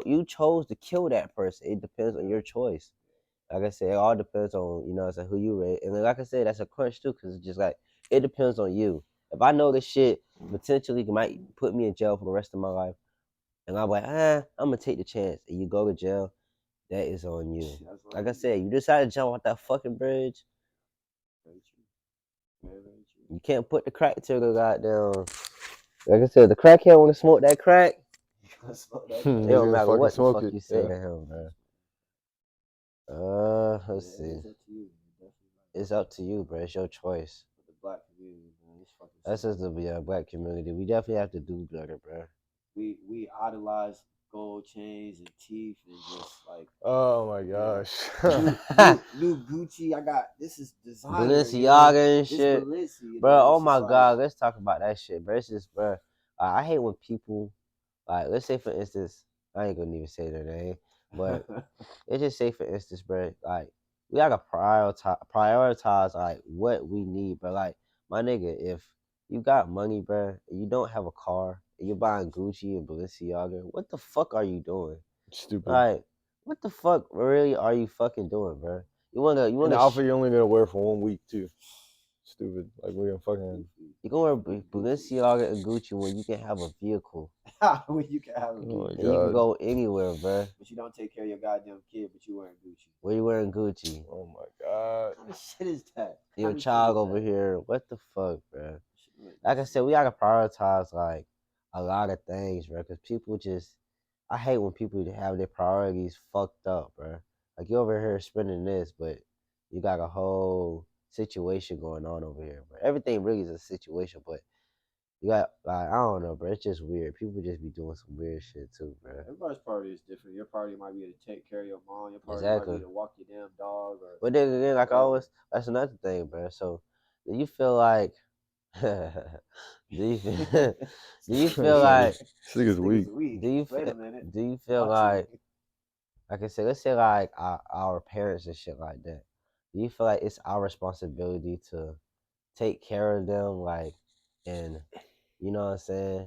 S1: You chose to kill that person. It depends on your choice. Like I said, it all depends on you know it's like who you rate, and then, like I said, that's a crunch too, because it's just like it depends on you. If I know this shit potentially might put me in jail for the rest of my life, and I'm like, I'm gonna take the chance, and you go to jail, that is on you. Like I said, you decide to jump off that fucking bridge,
S2: Very true. Very true.
S1: you can't put the crack to the goddamn. Like I said, the crackhead want to smoke that crack.
S3: He's
S1: It don't
S3: gonna
S1: matter
S3: fucking
S1: what the
S3: smoke
S1: fuck
S3: it.
S1: you say
S3: Yeah.
S1: to him, bro. Let's see.
S2: It's up to you.
S1: It's up to you, bro. It's your choice.
S2: But the black community, man, it's fucking.
S1: That's just the black community. We definitely have to do better, bro.
S2: We idolize gold chains and teeth and just like
S3: Oh my gosh.
S2: new Gucci. I got this is designer, you know.
S1: Balenciaga and
S2: This
S1: shit,
S2: Balenci, you
S1: bro.
S2: know.
S1: Oh
S2: It's just
S1: my
S2: like
S1: god, let's talk about that shit, bro. It's just, bro. I hate when people, like, let's say for instance, I ain't gonna even say their name, but let's just say for instance, bro, like we gotta prioritize like what we need, bro. Like my nigga, if you got money, bro, and you don't have a car, and you're buying Gucci and Balenciaga, what the fuck are you doing?
S3: Stupid.
S1: Like, what the fuck really are you fucking doing, bro? You
S3: And the
S1: wanna
S3: outfit you're only gonna wear for 1 week too. Stupid. Like we're gonna fucking.
S1: you gonna wear Balenciaga and Gucci when you can have a vehicle
S2: when you can have a
S3: Oh my
S2: Gucci,
S1: and you can
S3: god.
S1: go anywhere, bro.
S2: but you don't take care of your goddamn kid, but you wearing Gucci.
S1: Where you wearing Gucci?
S3: Oh my god.
S2: What kind of shit is that?
S1: Your
S2: What kind of shit
S1: child
S2: is
S1: over
S2: that?
S1: here. What the fuck, bro?
S2: Shit
S1: Like I said, we gotta prioritize like a lot of things, bro. Cause people just, I hate when people have their priorities fucked up, bro. Like you over here spending this, but you got a whole situation going on over here, bro. Everything really is a situation, but You got like I don't know, bro. It's just weird. People just be doing some weird shit too, bro.
S2: Everybody's priority is different. Your priority might be to take care of your mom. Your priority might
S1: Exactly.
S2: be to walk your damn dog. Or
S1: But then again, like I
S2: whatever.
S1: always, that's another thing, bro. So, do you feel like, do you feel, do you feel like,
S3: This nigga's weak.
S1: do you
S2: Wait a
S1: feel,
S2: minute.
S1: do you feel
S2: Watch
S1: like I said, let's say like our parents and shit like that. Do you feel like it's our responsibility to take care of them, like, and you know what I'm saying?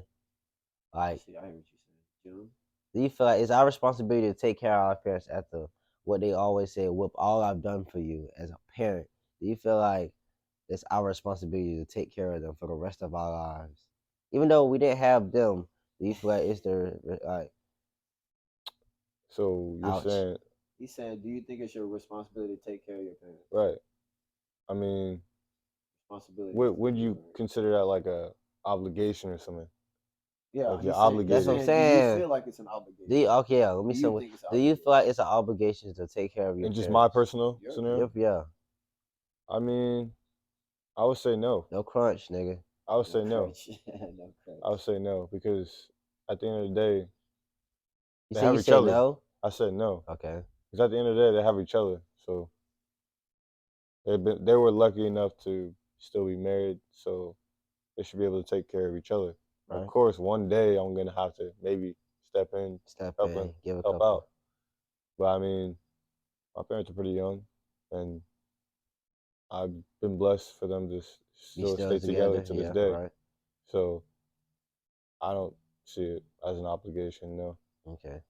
S1: Like,
S2: See, I hear what you're saying. June.
S1: do you feel like it's our responsibility to take care of our parents after what they always say, "With all I've done for you as a parent"? Do you feel like it's our responsibility to take care of them for the rest of our lives, even though we didn't have them? Do you feel like it's their like,
S3: So you're
S1: ouch?
S3: saying,
S2: He's saying, do you think it's your responsibility to take care of your parents?
S3: right? I mean,
S2: Responsibility is
S3: would you
S2: different.
S3: consider that like a obligation or something?
S2: Yeah,
S3: Like you're
S1: That's what I'm
S3: obligated,
S2: do you
S1: saying.
S2: feel like it's an
S1: Do you,
S2: obligation?
S1: okay, yeah, let me
S2: Do you
S1: say.
S2: think it's an
S1: Do you feel
S2: obligation?
S1: like it's an obligation to take care of your
S3: in just my
S1: parents?
S3: personal
S2: Yep.
S3: scenario,
S1: Yep, yeah.
S3: I mean, I would say no.
S1: No crunch, nigga.
S3: I would
S2: No
S3: say no.
S2: crutch. No
S3: I would
S2: crutch.
S3: say no because at the end of the day,
S1: You
S3: they
S1: say
S3: have
S1: you
S3: each
S1: say
S3: other.
S1: no?
S3: I said no
S1: Okay.
S3: because at the end of the day, they have each other. So they were lucky enough to still be married, so they should be able to take care of each other. Of
S1: Right.
S3: course, one day I'm gonna have to maybe step in,
S1: Step
S3: help
S1: in, give a
S3: help out.
S1: couple.
S3: But I mean, my parents are pretty young, and I've been blessed for them to
S1: Be
S3: still
S1: still
S3: stay together
S1: together.
S3: to this
S1: Yeah,
S3: day.
S1: right.
S3: So I don't see it as an obligation. No,
S1: Okay.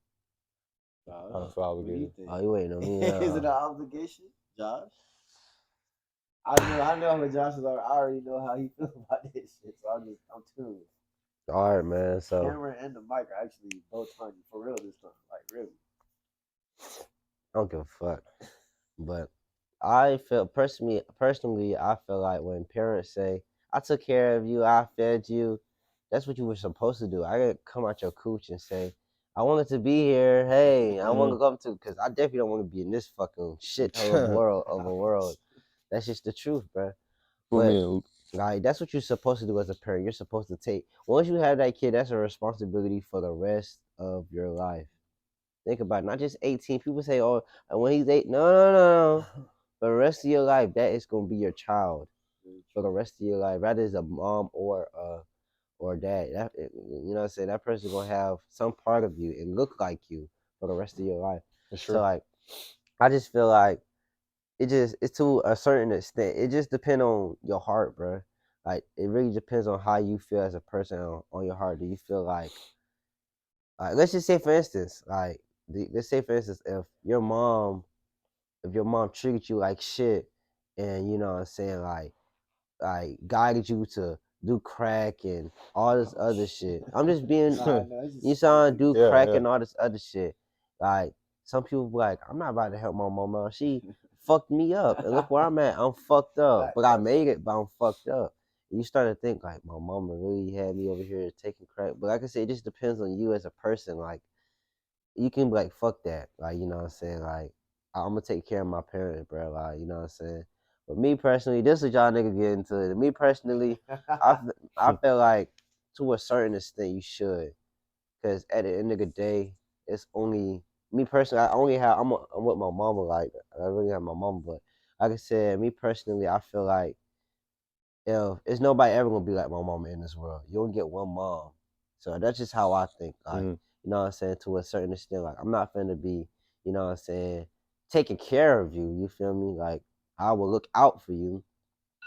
S3: I
S2: Josh,
S3: don't feel
S2: what do you
S3: obligated.
S2: think?
S1: Oh, you waiting on me
S2: Is it
S1: now?
S2: an obligation, Josh? I know what Josh is. I already know how he feels about this shit, so I'm tuned.
S1: All right, man.
S2: The
S1: So
S2: camera and the mic are actually both on you for real this time, like really.
S1: I don't give a fuck. But I feel personally, I feel like when parents say, "I took care of you, I fed you," that's what you were supposed to do. I gotta come out your cooch and say, "I wanted to be here. Hey, I want to come to," because I definitely don't want to be in this fucking shithole of a world. That's just the truth, bro.
S3: I
S1: But
S3: mean,
S1: like that's what you're supposed to do as a parent. You're supposed to take once you have that kid, that's a responsibility for the rest of your life. Think about it, not just 18. People say, "Oh, and when he's 8." No, no, no, no. For the rest of your life, that is gonna be your child for the rest of your life. Rather as a mom or dad. That you know what I'm saying? That person gonna have some part of you and look like you for the rest of your life.
S3: it's
S1: So
S3: true.
S1: like I just feel like it's to a certain extent. It just depends on your heart, bro. Like it really depends on how you feel as a person on your heart. Do you feel like let's just say for instance, let's say for instance, if your mom treated you like shit, and you know what I'm saying, like guided you to do crack and all this
S2: Oh
S1: other
S2: shit.
S1: shit. I'm just being
S2: Nah, no, it's
S1: you
S2: just
S1: sound do
S3: Yeah,
S1: crack
S3: yeah.
S1: and all this other shit. Like some people be like, I'm not about to help my mama. She fucked me up, and look where I'm at. I'm fucked up, but I
S2: Facts.
S1: made it, but I'm fucked up. And you start to think like my mama really had me over here taking crack. But like I said, it just depends on you as a person. Like you can be like, fuck that. Like, you know what I'm saying? Like, I'm gonna take care of my parents, bro. Like, you know what I'm saying? But me personally, this is y'all nigga get into it. Me personally, I feel like to a certain extent you should, because at the end of the day, it's only me personally. I only have I'm with my mama. Like, I really have my mama, but like I said, me personally, I feel like if it's nobody ever gonna be like my mama in this world. You only get one mom. So that's just how I think. Like,
S3: Mhm.
S1: you know what I'm saying? To a certain extent, like I'm not finna be, you know what I'm saying, taking care of you. You feel me? Like I will look out for you.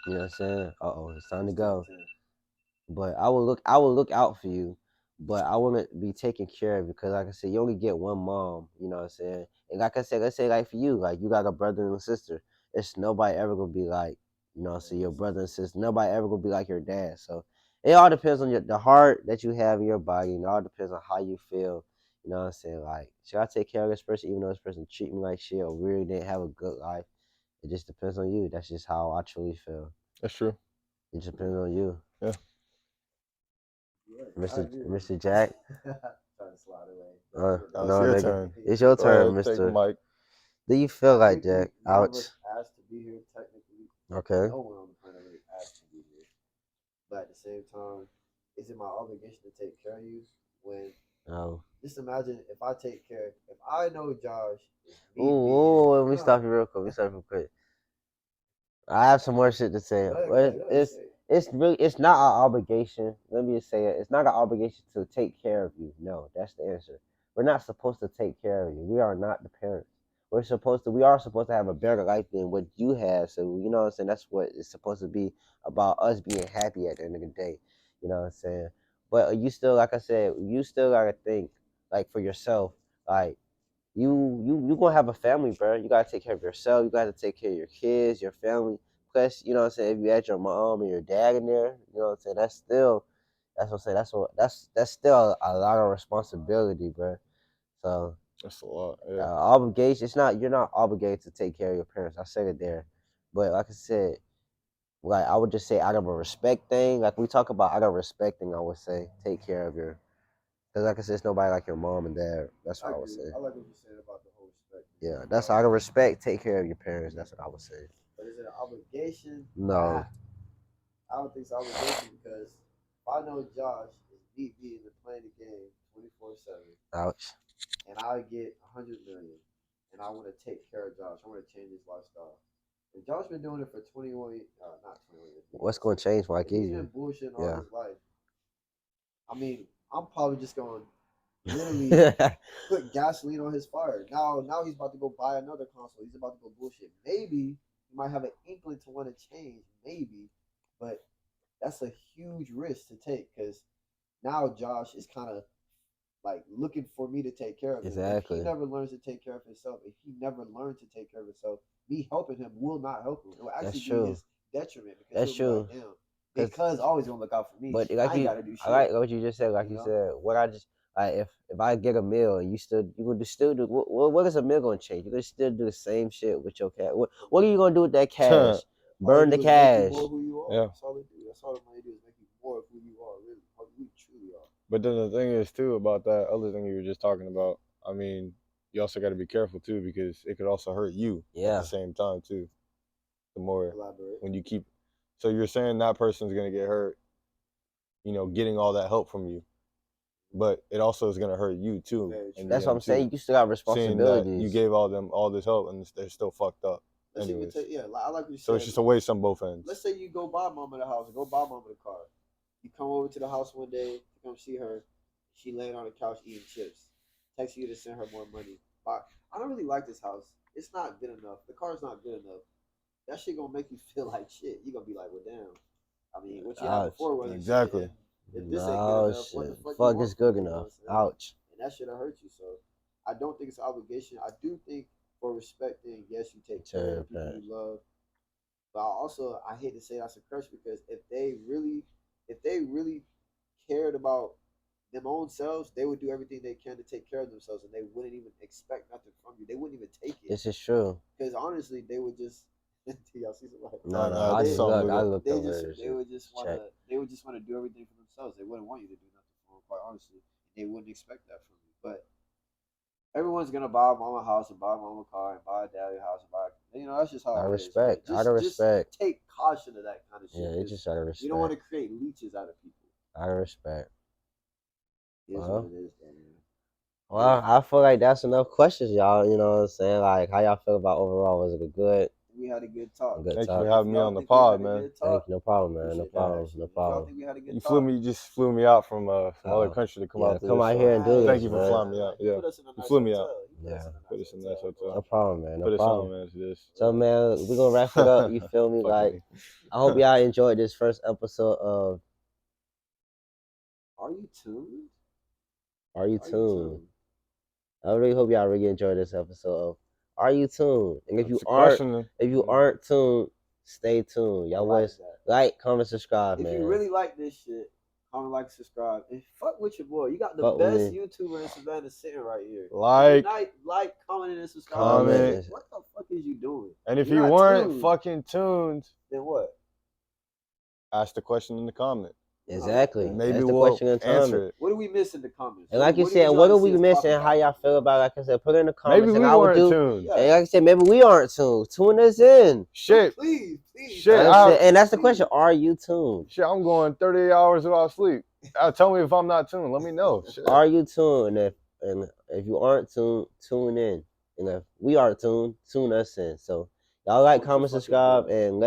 S1: You know what I'm saying? Uh-oh, it's time to
S2: It's 10,
S1: go.
S2: 10.
S1: But I will look out for you, but I wouldn't be taking care of you because like I said, you only get one mom, you know what I'm saying? And like I said, let's say like for you, like you got a brother and a sister. It's nobody ever gonna be like, you know what I'm saying, your brother and sister. Nobody ever gonna be like your dad. So it all depends on the heart that you have in your body, and it all depends on how you feel. You know what I'm saying? Like, should I take care of this person even though this person treat me like shit or really didn't have a good life? It just depends on you. That's just how I truly feel.
S3: That's true.
S1: It just depends on you.
S3: Yeah.
S2: Right. I
S1: Mr.
S2: agree with
S1: Mr.
S2: you.
S1: Jack.
S2: Trying to slide away. Go ahead,
S3: Now
S2: bro.
S3: it's
S1: No,
S3: your
S1: nigga.
S3: turn.
S1: It's your
S3: Go
S1: turn,
S3: ahead, take the
S1: Mister.
S3: mic.
S1: Do you feel like Jack?
S2: Technically, none of
S1: Ouch.
S2: us asked to be here. Technically,
S1: Okay.
S2: no one on the planet really asked to be here. But at the same time, is it my obligation to take care of you? When
S1: No.
S2: just imagine if I take care, if I know Josh is me being,
S1: Ooh, let me stop
S2: no,
S1: you real quick. Let me stop you real quick. I have some more shit to say,
S2: go
S1: but
S2: ahead,
S1: it's
S2: say it.
S1: it's really it's not our obligation. Let me just say it. It's not our obligation to take care of you. No, that's the answer. We're not supposed to take care of you. We are not the parents. We are supposed to have a better life than what you have. So you know what I'm saying. That's what it's supposed to be about, us being happy at the end of the day. You know what I'm saying. But you still, like I said, you still gotta think like for yourself, like you gonna have a family, bro. You gotta take care of yourself. You gotta take care of your kids, your family. Plus, you know what I'm saying, if you had your mom and your dad in there, you know what I'm saying, that's what I'm saying, that's still a lot of responsibility, bro. So
S3: That's a lot. Yeah.
S1: obligation, it's not, you're not obligated to take care of your parents. I said it there. But like I said, like I would just say out of a respect thing, like we talk about out of respect thing, I would say take care of your, because like I said, it's nobody like your mom and dad. That's
S2: I
S1: what I would
S2: agree.
S1: say.
S2: I like what you said about the whole respect.
S1: Yeah, that's out of respect. Take care of your parents. That's what I would say.
S2: But is it an obligation?
S1: No,
S2: I don't think it's an obligation because if I know Josh is beat me in playing the game 24/7,
S1: ouch.
S2: and I get 100 million, and I want to take care of Josh, I want to change his lifestyle. And Josh been doing it for 21, not 21 years, but
S1: What's going to change when I
S2: if
S1: give
S2: he's been
S1: you?
S2: bullshitting all
S1: Yeah.
S2: his life, I mean, I'm probably just going to literally put gasoline on his fire. Now he's about to go buy another console. He's about to go bullshit. Maybe he might have an inkling to want to change, maybe, but that's a huge risk to take because now Josh is kind of like looking for me to take care of him. If he
S1: Exactly.
S2: never learns to take care of himself, if he never learned to take care of himself, me helping him will not help him. It will
S1: That's
S2: actually be
S1: true.
S2: his detriment because
S1: That's
S2: he'll be like,
S1: true.
S2: damn,
S1: Cause,
S2: because always gonna look out for me.
S1: but like
S2: I ain't
S1: you,
S2: gotta do
S1: I like
S2: shit.
S1: what you just said. Like
S2: You
S1: you
S2: know?
S1: said, what I just like if I get a meal and you gonna still do what is a meal gonna change? You gonna still do the same shit with your cat. What are you gonna do with that cash?
S2: All they
S1: Burn the
S2: do is make you
S1: cash.
S2: more who you are.
S3: Yeah.
S2: That's all they do. That's all the money do is make you more of who you are, really, who you truly are.
S3: But then the thing is too about that other thing you were just talking about. I mean, you also got to be careful too because it could also hurt you at
S1: Yeah.
S3: the same time too. The more
S2: Elaborate.
S3: when you keep, so you're saying that person's gonna get hurt, getting all that help from you, but it also is gonna hurt you too
S2: Very
S3: in
S2: true.
S3: the
S1: That's what
S3: end
S1: I'm
S3: too.
S1: saying. You still got
S3: Seeing that you
S1: responsibilities.
S3: gave all them all this help and they're still fucked up,
S2: Let's say
S3: anyways.
S2: yeah, I like what you
S3: So
S2: said.
S3: it's just a waste on both ends.
S2: Let's say you go buy mama the house, go buy mama the car. You come over to the house one day to come see her. She laying on the couch eating chips. Text you to send her more money. I don't really like this house. It's not good enough. The car's not good enough. That shit gonna make you feel like shit. You gonna be like, well, damn. I mean, what you had
S1: Ouch.
S2: before wasn't
S3: Exactly.
S2: shit. And if this ain't good
S1: No
S2: enough, what the
S1: shit.
S2: fuck you
S1: Fuck is
S2: want
S1: good
S2: from me? You know
S1: enough.
S2: what I'm saying?
S1: Ouch.
S2: And that shit'll hurt you. So I don't think it's an obligation. I do think for respecting, yes, you take care of the people you love. But I hate to say that's a crush because if they really cared about them own selves, they would do everything they can to take care of themselves, and they wouldn't even expect nothing from you. They wouldn't even take it
S1: This is true.
S2: because honestly, they would just. Y'all see somebody?
S1: No,
S3: I
S1: I
S3: had
S1: just
S3: something
S1: look.
S3: with
S1: I
S3: it.
S1: looked over there.
S2: They would just
S1: Check.
S2: want to do everything for themselves. They wouldn't want you to do nothing for them. Quite honestly, they wouldn't expect that from you. But everyone's gonna buy mama a house and buy mama a car and buy a daddy a house and buy. That's just how
S1: Out of
S2: it is. But
S1: respect. Out of respect.
S2: just take caution of that kind of shit.
S1: Yeah, it's just out of
S2: You don't want
S1: respect.
S2: to create leeches out of people.
S1: Out of respect.
S2: It is what it is, though, man.
S1: Well, I feel like that's enough questions, y'all. You know what I'm saying? Like, how y'all feel about overall? Was it a good
S2: We had a good talk.
S1: good
S3: Thank you
S1: talk?
S3: for
S2: If
S3: having me
S2: y'all
S3: on the
S2: think we
S3: pod,
S2: had a
S3: man.
S2: good
S1: Thank
S2: talk,
S1: you. No problem, man. No
S2: appreciate that,
S1: problem.
S2: actually.
S1: No
S2: If y'all
S1: problem.
S2: think we had a good
S3: You
S2: talk,
S3: just flew me out from some other
S1: Oh,
S3: country to come
S1: yeah,
S3: out to
S1: come
S3: this.
S1: out
S3: So
S1: here and do
S3: thank
S1: this,
S3: you for
S1: man.
S3: flying me out.
S2: He
S3: Yeah,
S2: put us in a
S3: you
S2: nice
S3: flew me out.
S2: hotel. He put us in a
S3: Put
S2: nice
S3: us in a nice hotel.
S1: No problem, man. No
S3: Put us
S1: problem.
S3: on, man, to this.
S1: So, man, we're gonna wrap it up. You feel me?
S3: Fuck
S1: Like,
S3: me.
S1: I hope y'all enjoyed this first episode of
S2: Are you tuned?
S1: Are You
S2: Are you
S1: Tuned?
S2: tuned?
S1: I really hope y'all really enjoyed this episode of Are You Tuned? And
S3: That's the question.
S1: if you aren't tuned, stay tuned. Y'all
S2: I like
S1: always
S2: that.
S1: like, comment, subscribe,
S2: If
S1: man.
S2: you really like this shit, comment, like, subscribe, and fuck with your boy. You got the
S1: Fuck with
S2: best
S1: me.
S2: YouTuber in Savannah sitting right here.
S3: Like,
S2: comment, and subscribe.
S3: comment.
S2: What the fuck is you doing?
S3: And if
S2: You're
S3: you
S2: not
S3: weren't
S2: tuned.
S3: fucking tuned,
S2: Then what?
S3: ask the question in the comment.
S1: Exactly.
S3: Maybe
S1: That's the
S3: we'll
S1: question in the
S3: answer
S1: comment.
S3: it.
S4: What do we miss in the comments?
S1: And like you
S4: do
S1: said,
S4: y'all
S1: what are
S4: see
S1: we
S4: us
S1: missing?
S4: talk
S1: How
S4: about?
S1: y'all feel about it? Like I said, put it in the comments.
S3: Maybe
S1: and
S3: we
S1: I will
S3: weren't
S1: do.
S3: tuned.
S4: Yeah.
S1: And like I said, maybe we aren't tuned. Tune us in.
S3: Shit.
S4: Please.
S3: Shit,
S1: Like I said, and that's the question. Are you tuned?
S3: Shit, I'm going 38 hours without sleep. Tell me if I'm not tuned. Let me know. Shit.
S1: Are you tuned? And if you aren't tuned, tune in. And if we are tuned, tune us in. So y'all like, comment, subscribe, and let us